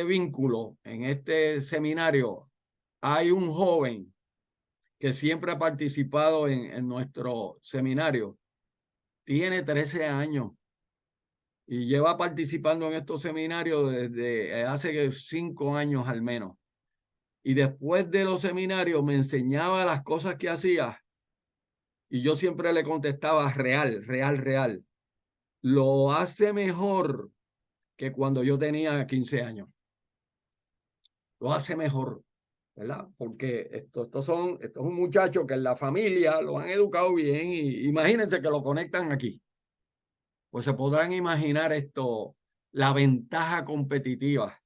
Speaker 1: vínculo, en este seminario. Hay un joven que siempre ha participado en nuestro seminario. Tiene 13 años y lleva participando en estos seminarios desde hace 5 años al menos. Y después de los seminarios me enseñaba las cosas que hacía y yo siempre le contestaba real. Lo hace mejor que cuando yo tenía 15 años. Lo hace mejor, ¿verdad? Porque esto es un muchacho que en la familia lo han educado bien y imagínense que lo conectan aquí. Pues se podrán imaginar la ventaja competitiva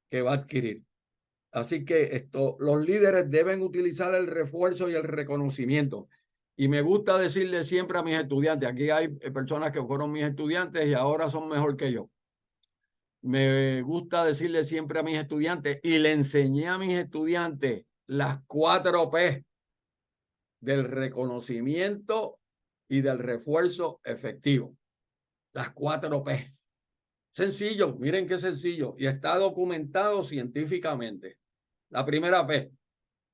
Speaker 1: que va a adquirir. Así que los líderes deben utilizar el refuerzo y el reconocimiento. Y me gusta decirle siempre a mis estudiantes, aquí hay personas que fueron mis estudiantes y ahora son mejor que yo. Me gusta decirle siempre a mis estudiantes y le enseñé a mis estudiantes las 4 P del reconocimiento y del refuerzo efectivo. Las 4 P. Sencillo, miren qué sencillo. Y está documentado científicamente. La primera P,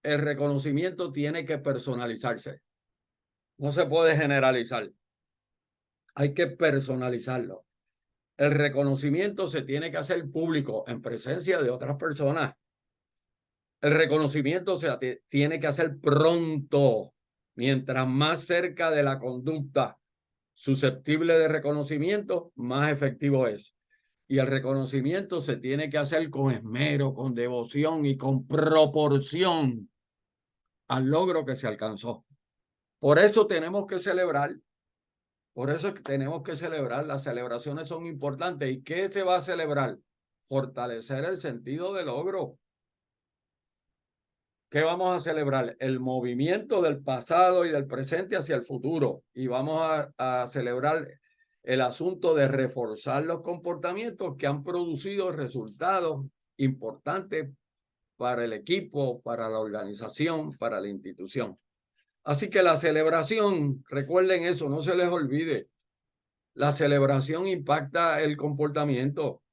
Speaker 1: el reconocimiento tiene que personalizarse. No se puede generalizar. Hay que personalizarlo. El reconocimiento se tiene que hacer público en presencia de otras personas. El reconocimiento se tiene que hacer pronto, mientras más cerca de la conducta susceptible de reconocimiento, más efectivo es. Y el reconocimiento se tiene que hacer con esmero, con devoción y con proporción al logro que se alcanzó. Por eso tenemos que celebrar. Las celebraciones son importantes. ¿Y qué se va a celebrar? Fortalecer el sentido de logro. ¿Qué vamos a celebrar? El movimiento del pasado y del presente hacia el futuro. Y vamos a celebrar el asunto de reforzar los comportamientos que han producido resultados importantes para el equipo, para la organización, para la institución. Así que la celebración, recuerden eso, no se les olvide. La celebración impacta el comportamiento.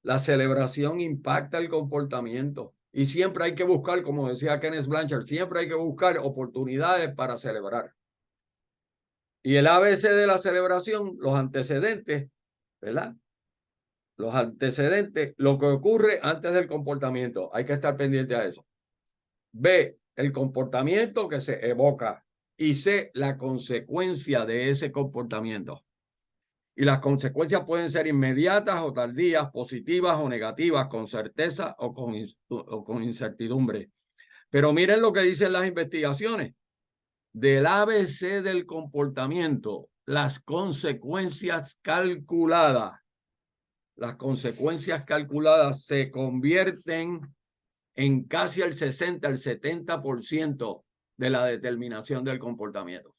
Speaker 1: La celebración impacta el comportamiento. Y siempre hay que buscar, como decía Kenneth Blanchard, siempre hay que buscar oportunidades para celebrar. Y el ABC de la celebración, los antecedentes, ¿verdad? Los antecedentes, lo que ocurre antes del comportamiento. Hay que estar pendiente a eso. B, el comportamiento que se evoca. Y C, la consecuencia de ese comportamiento. Y las consecuencias pueden ser inmediatas o tardías, positivas o negativas, con certeza o con incertidumbre. Pero miren lo que dicen las investigaciones. Del ABC del comportamiento, las consecuencias calculadas se convierten en casi el 60, el 70% de la determinación del comportamiento.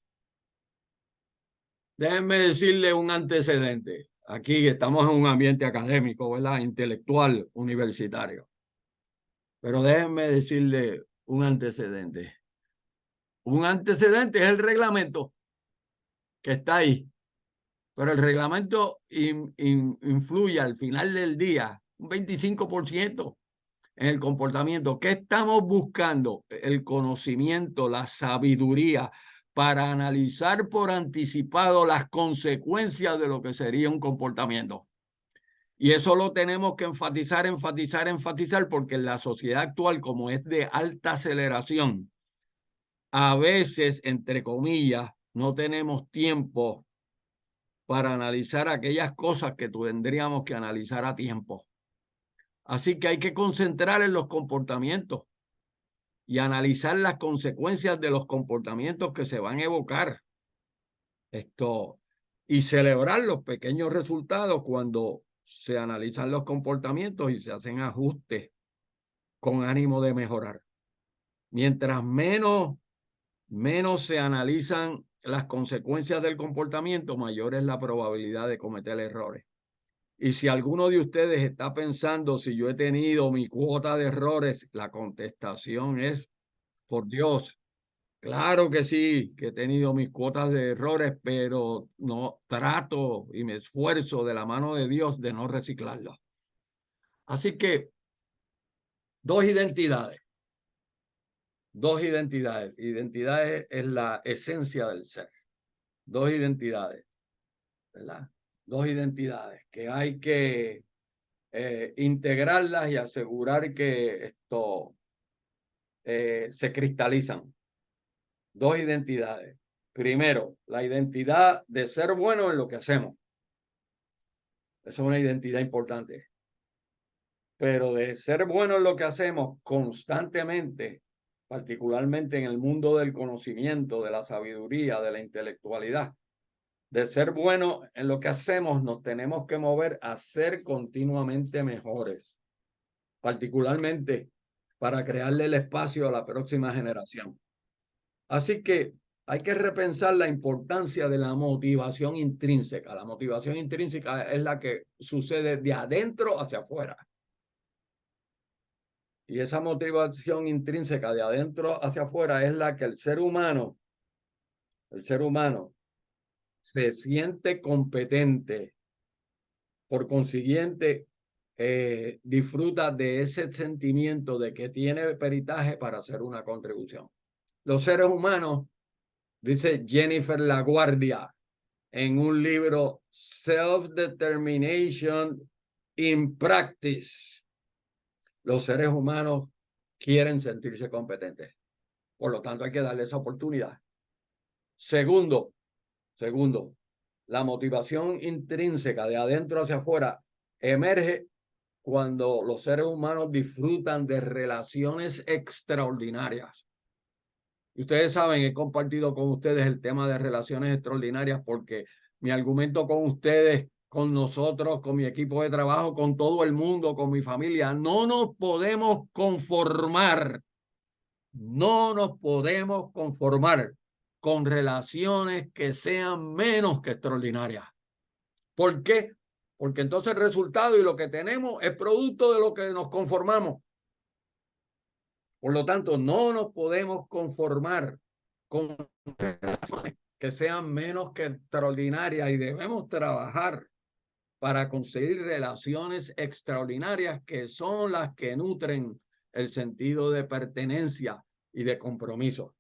Speaker 1: Déjenme decirle un antecedente. Aquí estamos en un ambiente académico, ¿verdad? Intelectual, universitario. Pero déjenme decirle un antecedente. Un antecedente es el reglamento que está ahí. Pero el reglamento influye al final del día un 25% en el comportamiento. ¿Qué estamos buscando? El conocimiento, la sabiduría para analizar por anticipado las consecuencias de lo que sería un comportamiento. Y eso lo tenemos que enfatizar, porque en la sociedad actual, como es de alta aceleración, a veces, entre comillas, no tenemos tiempo para analizar aquellas cosas que tendríamos que analizar a tiempo. Así que hay que concentrar en los comportamientos y analizar las consecuencias de los comportamientos que se van a evocar. Y celebrar los pequeños resultados cuando se analizan los comportamientos y se hacen ajustes con ánimo de mejorar. Mientras menos se analizan las consecuencias del comportamiento, mayor es la probabilidad de cometer errores. Y si alguno de ustedes está pensando si yo he tenido mi cuota de errores, la contestación es, por Dios, claro que sí, que he tenido mis cuotas de errores, pero no trato y me esfuerzo de la mano de Dios de no reciclarlas. Así que dos identidades. Identidades es la esencia del ser. Dos identidades, ¿verdad? Dos identidades que hay que integrarlas y asegurar que se cristalizan. Dos identidades. Primero, la identidad de ser bueno en lo que hacemos. Esa es una identidad importante. Pero de ser bueno en lo que hacemos constantemente, particularmente en el mundo del conocimiento, de la sabiduría, de la intelectualidad, de ser bueno en lo que hacemos, nos tenemos que mover a ser continuamente mejores, particularmente para crearle el espacio a la próxima generación. Así que hay que repensar la importancia de la motivación intrínseca. La motivación intrínseca es la que sucede de adentro hacia afuera. Y esa motivación intrínseca de adentro hacia afuera es la que el ser humano se siente competente. Por consiguiente, disfruta de ese sentimiento de que tiene peritaje para hacer una contribución. Los seres humanos, dice Jennifer LaGuardia en un libro, Self-Determination in Practice, los seres humanos quieren sentirse competentes. Por lo tanto, hay que darle esa oportunidad. Segundo, la motivación intrínseca de adentro hacia afuera emerge cuando los seres humanos disfrutan de relaciones extraordinarias. Y ustedes saben, he compartido con ustedes el tema de relaciones extraordinarias porque mi argumento con ustedes, con nosotros, con mi equipo de trabajo, con todo el mundo, con mi familia, no nos podemos conformar No nos podemos conformar con relaciones que sean menos que extraordinarias. ¿Por qué? Porque entonces el resultado y lo que tenemos es producto de lo que nos conformamos. Por lo tanto, no nos podemos conformar con relaciones que sean menos que extraordinarias y debemos trabajar para conseguir relaciones extraordinarias que son las que nutren el sentido de pertenencia y de compromiso.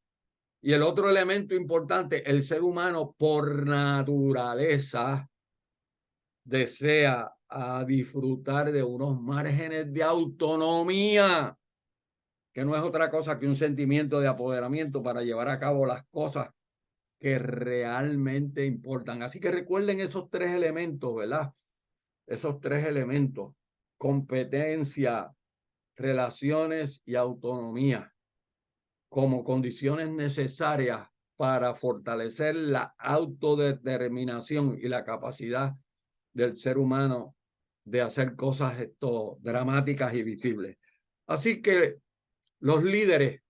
Speaker 1: Y el otro elemento importante, el ser humano por naturaleza desea disfrutar de unos márgenes de autonomía, que no es otra cosa que un sentimiento de apoderamiento para llevar a cabo las cosas que realmente importan. Así que recuerden esos tres elementos, ¿verdad? Esos tres elementos: competencia, relaciones y autonomía, como condiciones necesarias para fortalecer la autodeterminación y la capacidad del ser humano de hacer cosas dramáticas y visibles. Así que los líderes,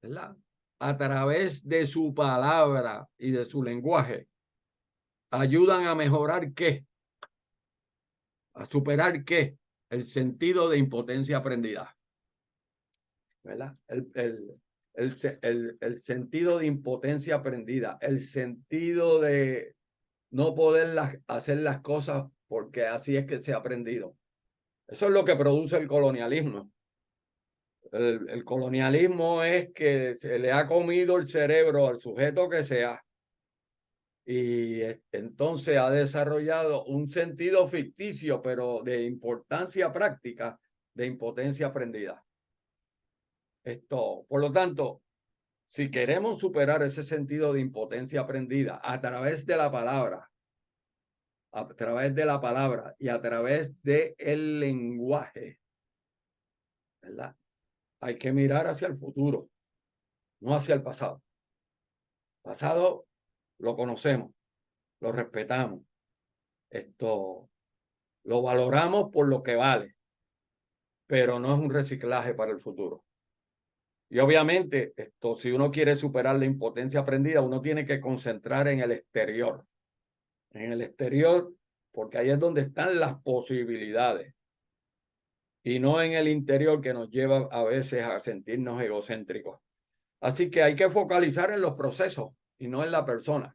Speaker 1: ¿verdad?, a través de su palabra y de su lenguaje, ayudan a mejorar ¿qué? A superar ¿qué? El sentido de impotencia aprendida, ¿verdad? El sentido de impotencia aprendida, el sentido de no poder hacer las cosas porque así es que se ha aprendido. Eso es lo que produce el colonialismo. El colonialismo es que se le ha comido el cerebro al sujeto que sea y entonces ha desarrollado un sentido ficticio, pero de importancia práctica, de impotencia aprendida. Por lo tanto, si queremos superar ese sentido de impotencia aprendida a través de la palabra, y a través del lenguaje, ¿verdad?, hay que mirar hacia el futuro, no hacia el pasado. El pasado lo conocemos, lo respetamos, lo valoramos por lo que vale, pero no es un reciclaje para el futuro. Y obviamente, si uno quiere superar la impotencia aprendida, uno tiene que concentrar en el exterior, porque ahí es donde están las posibilidades, y no en el interior, que nos lleva a veces a sentirnos egocéntricos. Así que hay que focalizar en los procesos y no en la persona,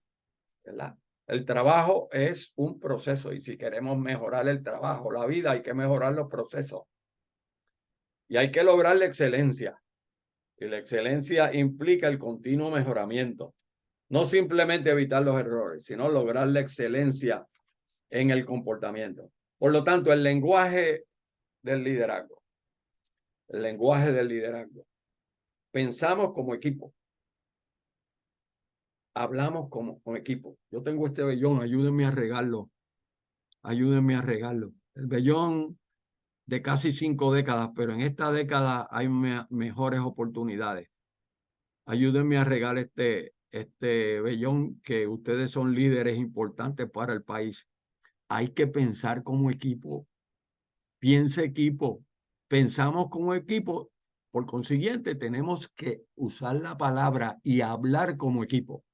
Speaker 1: ¿verdad? El trabajo es un proceso y si queremos mejorar el trabajo, la vida, hay que mejorar los procesos y hay que lograr la excelencia. Y la excelencia implica el continuo mejoramiento, no simplemente evitar los errores, sino lograr la excelencia en el comportamiento. Por lo tanto, el lenguaje del liderazgo. El lenguaje del liderazgo. Pensamos como equipo. Hablamos como equipo. Yo tengo este vellón, ayúdenme a regarlo. Ayúdenme a regarlo. El vellón de casi 5 décadas, pero en esta década hay mejores oportunidades. Ayúdenme a regar este vellón, que ustedes son líderes importantes para el país. Hay que pensar como equipo. Piensa equipo. Pensamos como equipo. Por consiguiente, tenemos que usar la palabra y hablar como equipo.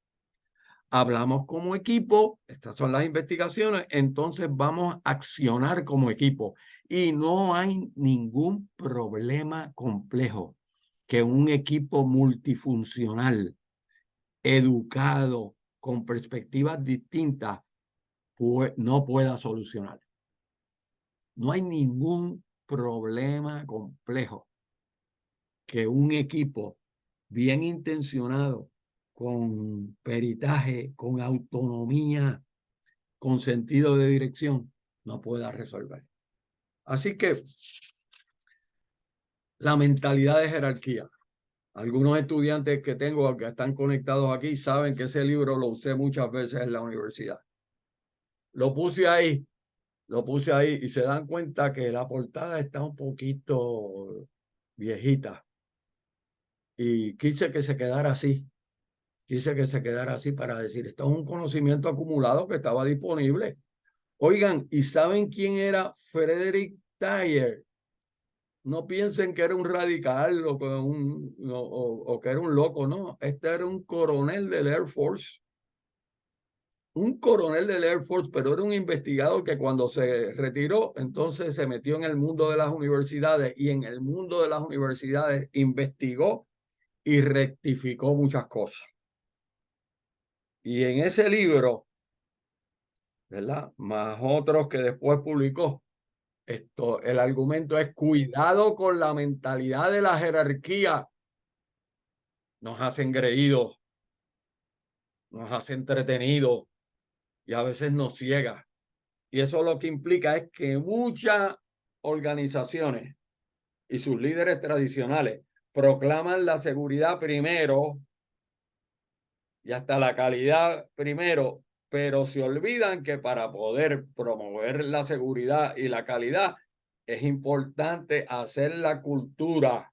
Speaker 1: Hablamos como equipo, estas son las investigaciones, entonces vamos a accionar como equipo. Y no hay ningún problema complejo que un equipo multifuncional, educado, con perspectivas distintas, no pueda solucionar. No hay ningún problema complejo que un equipo bien intencionado, con peritaje, con autonomía, con sentido de dirección, no pueda resolver. Así que la mentalidad de jerarquía. Algunos estudiantes que tengo que están conectados aquí saben que ese libro lo usé muchas veces en la universidad. Lo puse ahí y se dan cuenta que la portada está un poquito viejita y quise que se quedara así. Quise que se quedara así para decir, esto es un conocimiento acumulado que estaba disponible. Oigan, ¿y saben quién era Frederick Dyer? no piensen que era un radical o que era un loco, no. Este era un coronel del Air Force. Un coronel del Air Force, pero era un investigador que cuando se retiró, entonces se metió en el mundo de las universidades y en el mundo de las universidades investigó y rectificó muchas cosas. Y en ese libro, ¿verdad? Más otros que después publicó, el argumento es cuidado con la mentalidad de la jerarquía. Nos hace engreídos, nos hace entretenidos y a veces nos ciega. Y eso lo que implica es que muchas organizaciones y sus líderes tradicionales proclaman la seguridad primero y hasta la calidad primero, pero se olvidan que para poder promover la seguridad y la calidad es importante hacer la cultura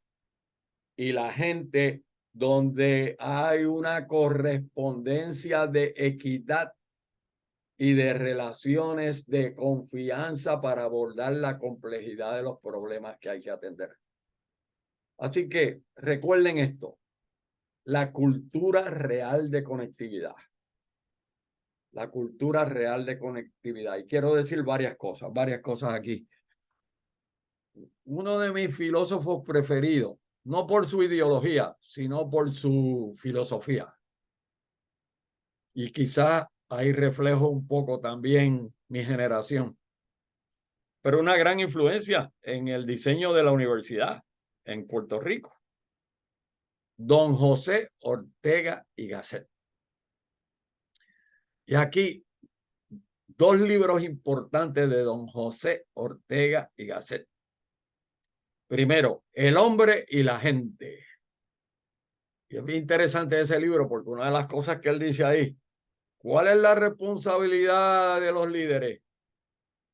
Speaker 1: y la gente donde hay una correspondencia de equidad y de relaciones de confianza para abordar la complejidad de los problemas que hay que atender. Así que recuerden esto, la cultura real de conectividad. La cultura real de conectividad. Y quiero decir varias cosas aquí. Uno de mis filósofos preferidos, no por su ideología, sino por su filosofía. Y quizás ahí reflejo un poco también mi generación. Pero una gran influencia en el diseño de la universidad en Puerto Rico. Don José Ortega y Gasset. Y aquí dos libros importantes de don José Ortega y Gasset. Primero, El hombre y la gente. Y es bien interesante ese libro porque una de las cosas que él dice ahí, ¿cuál es la responsabilidad de los líderes?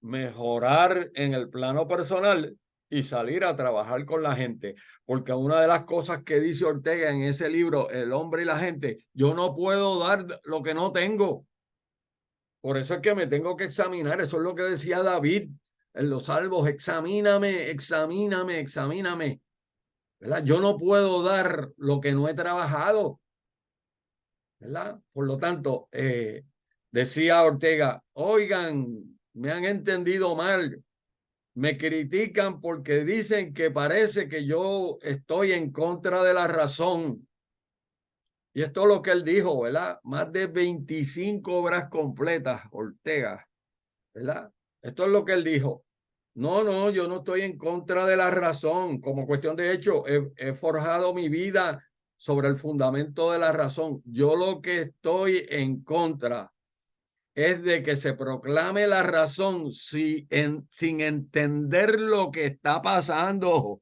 Speaker 1: Mejorar en el plano personal y salir a trabajar con la gente. Porque una de las cosas que dice Ortega en ese libro, El hombre y la gente, yo no puedo dar lo que no tengo. Por eso es que me tengo que examinar. Eso es lo que decía David en los Salmos. Examíname, examíname, examíname. ¿Verdad? Yo no puedo dar lo que no he trabajado. ¿Verdad? Por lo tanto, decía Ortega, oigan, me han entendido mal. Me critican porque dicen que parece que yo estoy en contra de la razón. Y esto es lo que él dijo, ¿verdad? Más de 25 obras completas, Ortega, ¿verdad? Esto es lo que él dijo. No, yo no estoy en contra de la razón. Como cuestión de hecho, he forjado mi vida sobre el fundamento de la razón. Yo lo que estoy en contra es de que se proclame la razón sin entender lo que está pasando.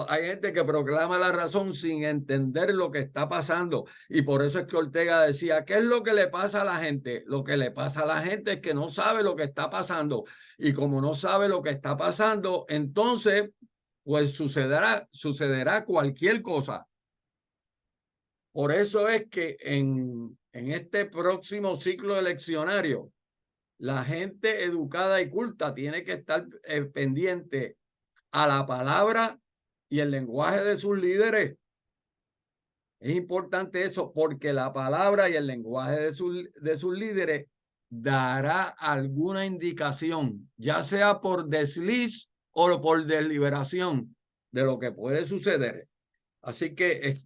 Speaker 1: Hay gente que proclama la razón sin entender lo que está pasando. Y por eso es que Ortega decía, ¿qué es lo que le pasa a la gente? Lo que le pasa a la gente es que no sabe lo que está pasando. Y como no sabe lo que está pasando, entonces, pues sucederá cualquier cosa. Por eso es que en este próximo ciclo eleccionario, la gente educada y culta tiene que estar pendiente a la palabra y el lenguaje de sus líderes. Es importante eso porque la palabra y el lenguaje de sus líderes dará alguna indicación, ya sea por desliz o por deliberación, de lo que puede suceder. Así que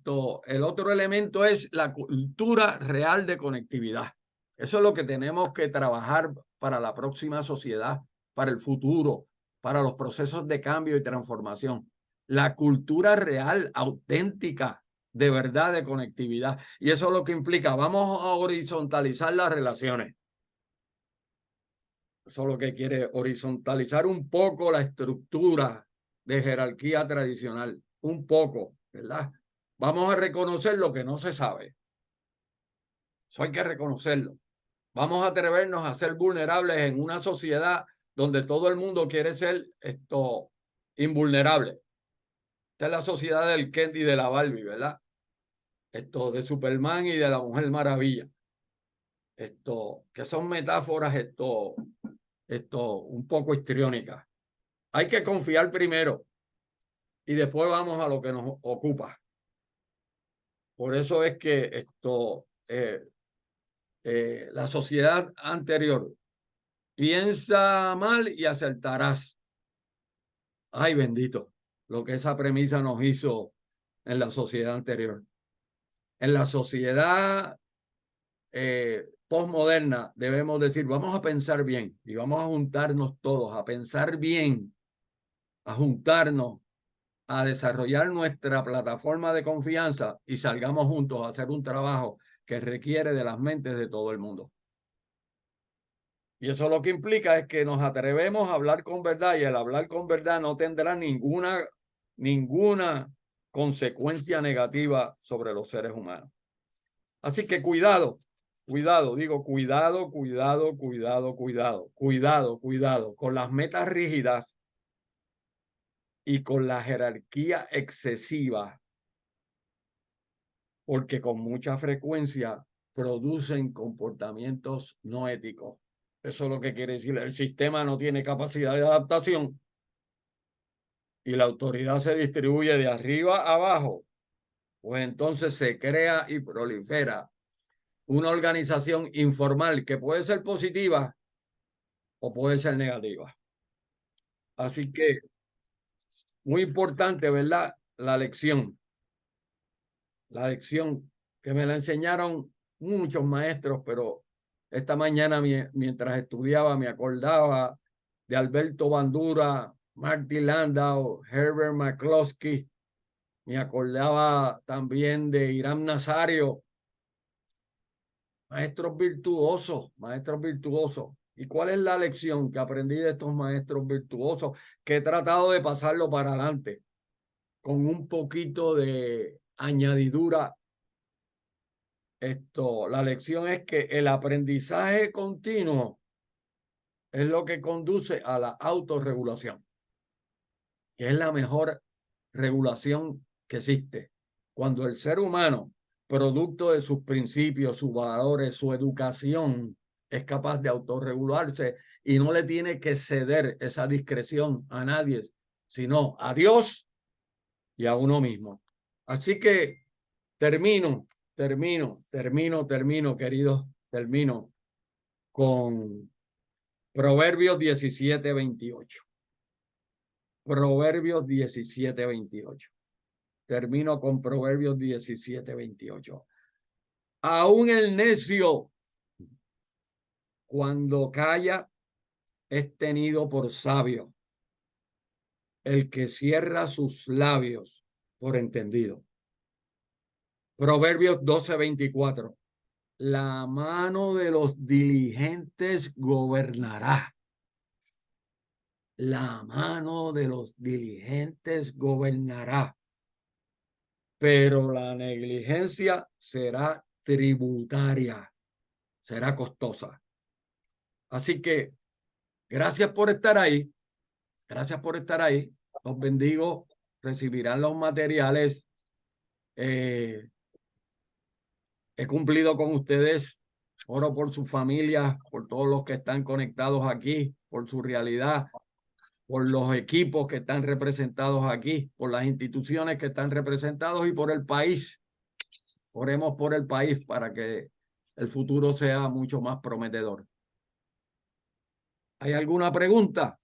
Speaker 1: el otro elemento es la cultura real de conectividad. Eso es lo que tenemos que trabajar para la próxima sociedad, para el futuro, para los procesos de cambio y transformación. La cultura real, auténtica, de verdad, de conectividad. Y eso es lo que implica, vamos a horizontalizar las relaciones. Eso es lo que quiere, horizontalizar un poco la estructura de jerarquía tradicional, un poco, ¿verdad? Vamos a reconocer lo que no se sabe. Eso hay que reconocerlo. Vamos a atrevernos a ser vulnerables en una sociedad donde todo el mundo quiere ser invulnerable. Esta es la sociedad del Ken y de la Barbie, ¿verdad? De Superman y de la Mujer Maravilla. Que son metáforas un poco histriónicas. Hay que confiar primero y después vamos a lo que nos ocupa. Por eso es que la sociedad anterior piensa mal y acertarás. Ay, bendito, lo que esa premisa nos hizo en la sociedad anterior. En la sociedad postmoderna debemos decir, vamos a pensar bien y vamos a juntarnos todos, a pensar bien, a juntarnos, a desarrollar nuestra plataforma de confianza y salgamos juntos a hacer un trabajo que requiere de las mentes de todo el mundo. Y eso lo que implica es que nos atrevemos a hablar con verdad, y el hablar con verdad no tendrá ninguna consecuencia negativa sobre los seres humanos. Así que cuidado, digo cuidado con las metas rígidas y con la jerarquía excesiva, porque con mucha frecuencia producen comportamientos no éticos. Eso es lo que quiere decir, el sistema no tiene capacidad de adaptación y la autoridad se distribuye de arriba a abajo, pues entonces se crea y prolifera una organización informal que puede ser positiva o puede ser negativa. Así que muy importante, ¿verdad? La lección que me la enseñaron muchos maestros, pero esta mañana mientras estudiaba me acordaba de Alberto Bandura, Martin Landau, Herbert McCloskey, me acordaba también de Hiram Nazario, maestros virtuosos, maestros virtuosos. ¿Y cuál es la lección que aprendí de estos maestros virtuosos? Que he tratado de pasarlo para adelante con un poquito de añadidura. La lección es que el aprendizaje continuo es lo que conduce a la autorregulación, que es la mejor regulación que existe. Cuando el ser humano, producto de sus principios, sus valores, su educación, es capaz de autorregularse y no le tiene que ceder esa discreción a nadie, sino a Dios y a uno mismo. Así que termino, queridos, termino con Proverbios 17:28. Proverbios 17:28. Termino con Proverbios 17:28. Aún el necio, cuando calla, es tenido por sabio. El que cierra sus labios por entendido. Proverbios 12:24. La mano de los diligentes gobernará. La mano de los diligentes gobernará, pero la negligencia será tributaria, será costosa. Así que gracias por estar ahí. Gracias por estar ahí. Los bendigo. Recibirán los materiales. He cumplido con ustedes. Oro por sus familias, por todos los que están conectados aquí, por su realidad, por los equipos que están representados aquí, por las instituciones que están representados y por el país. Oremos por el país para que el futuro sea mucho más prometedor. ¿Hay alguna pregunta?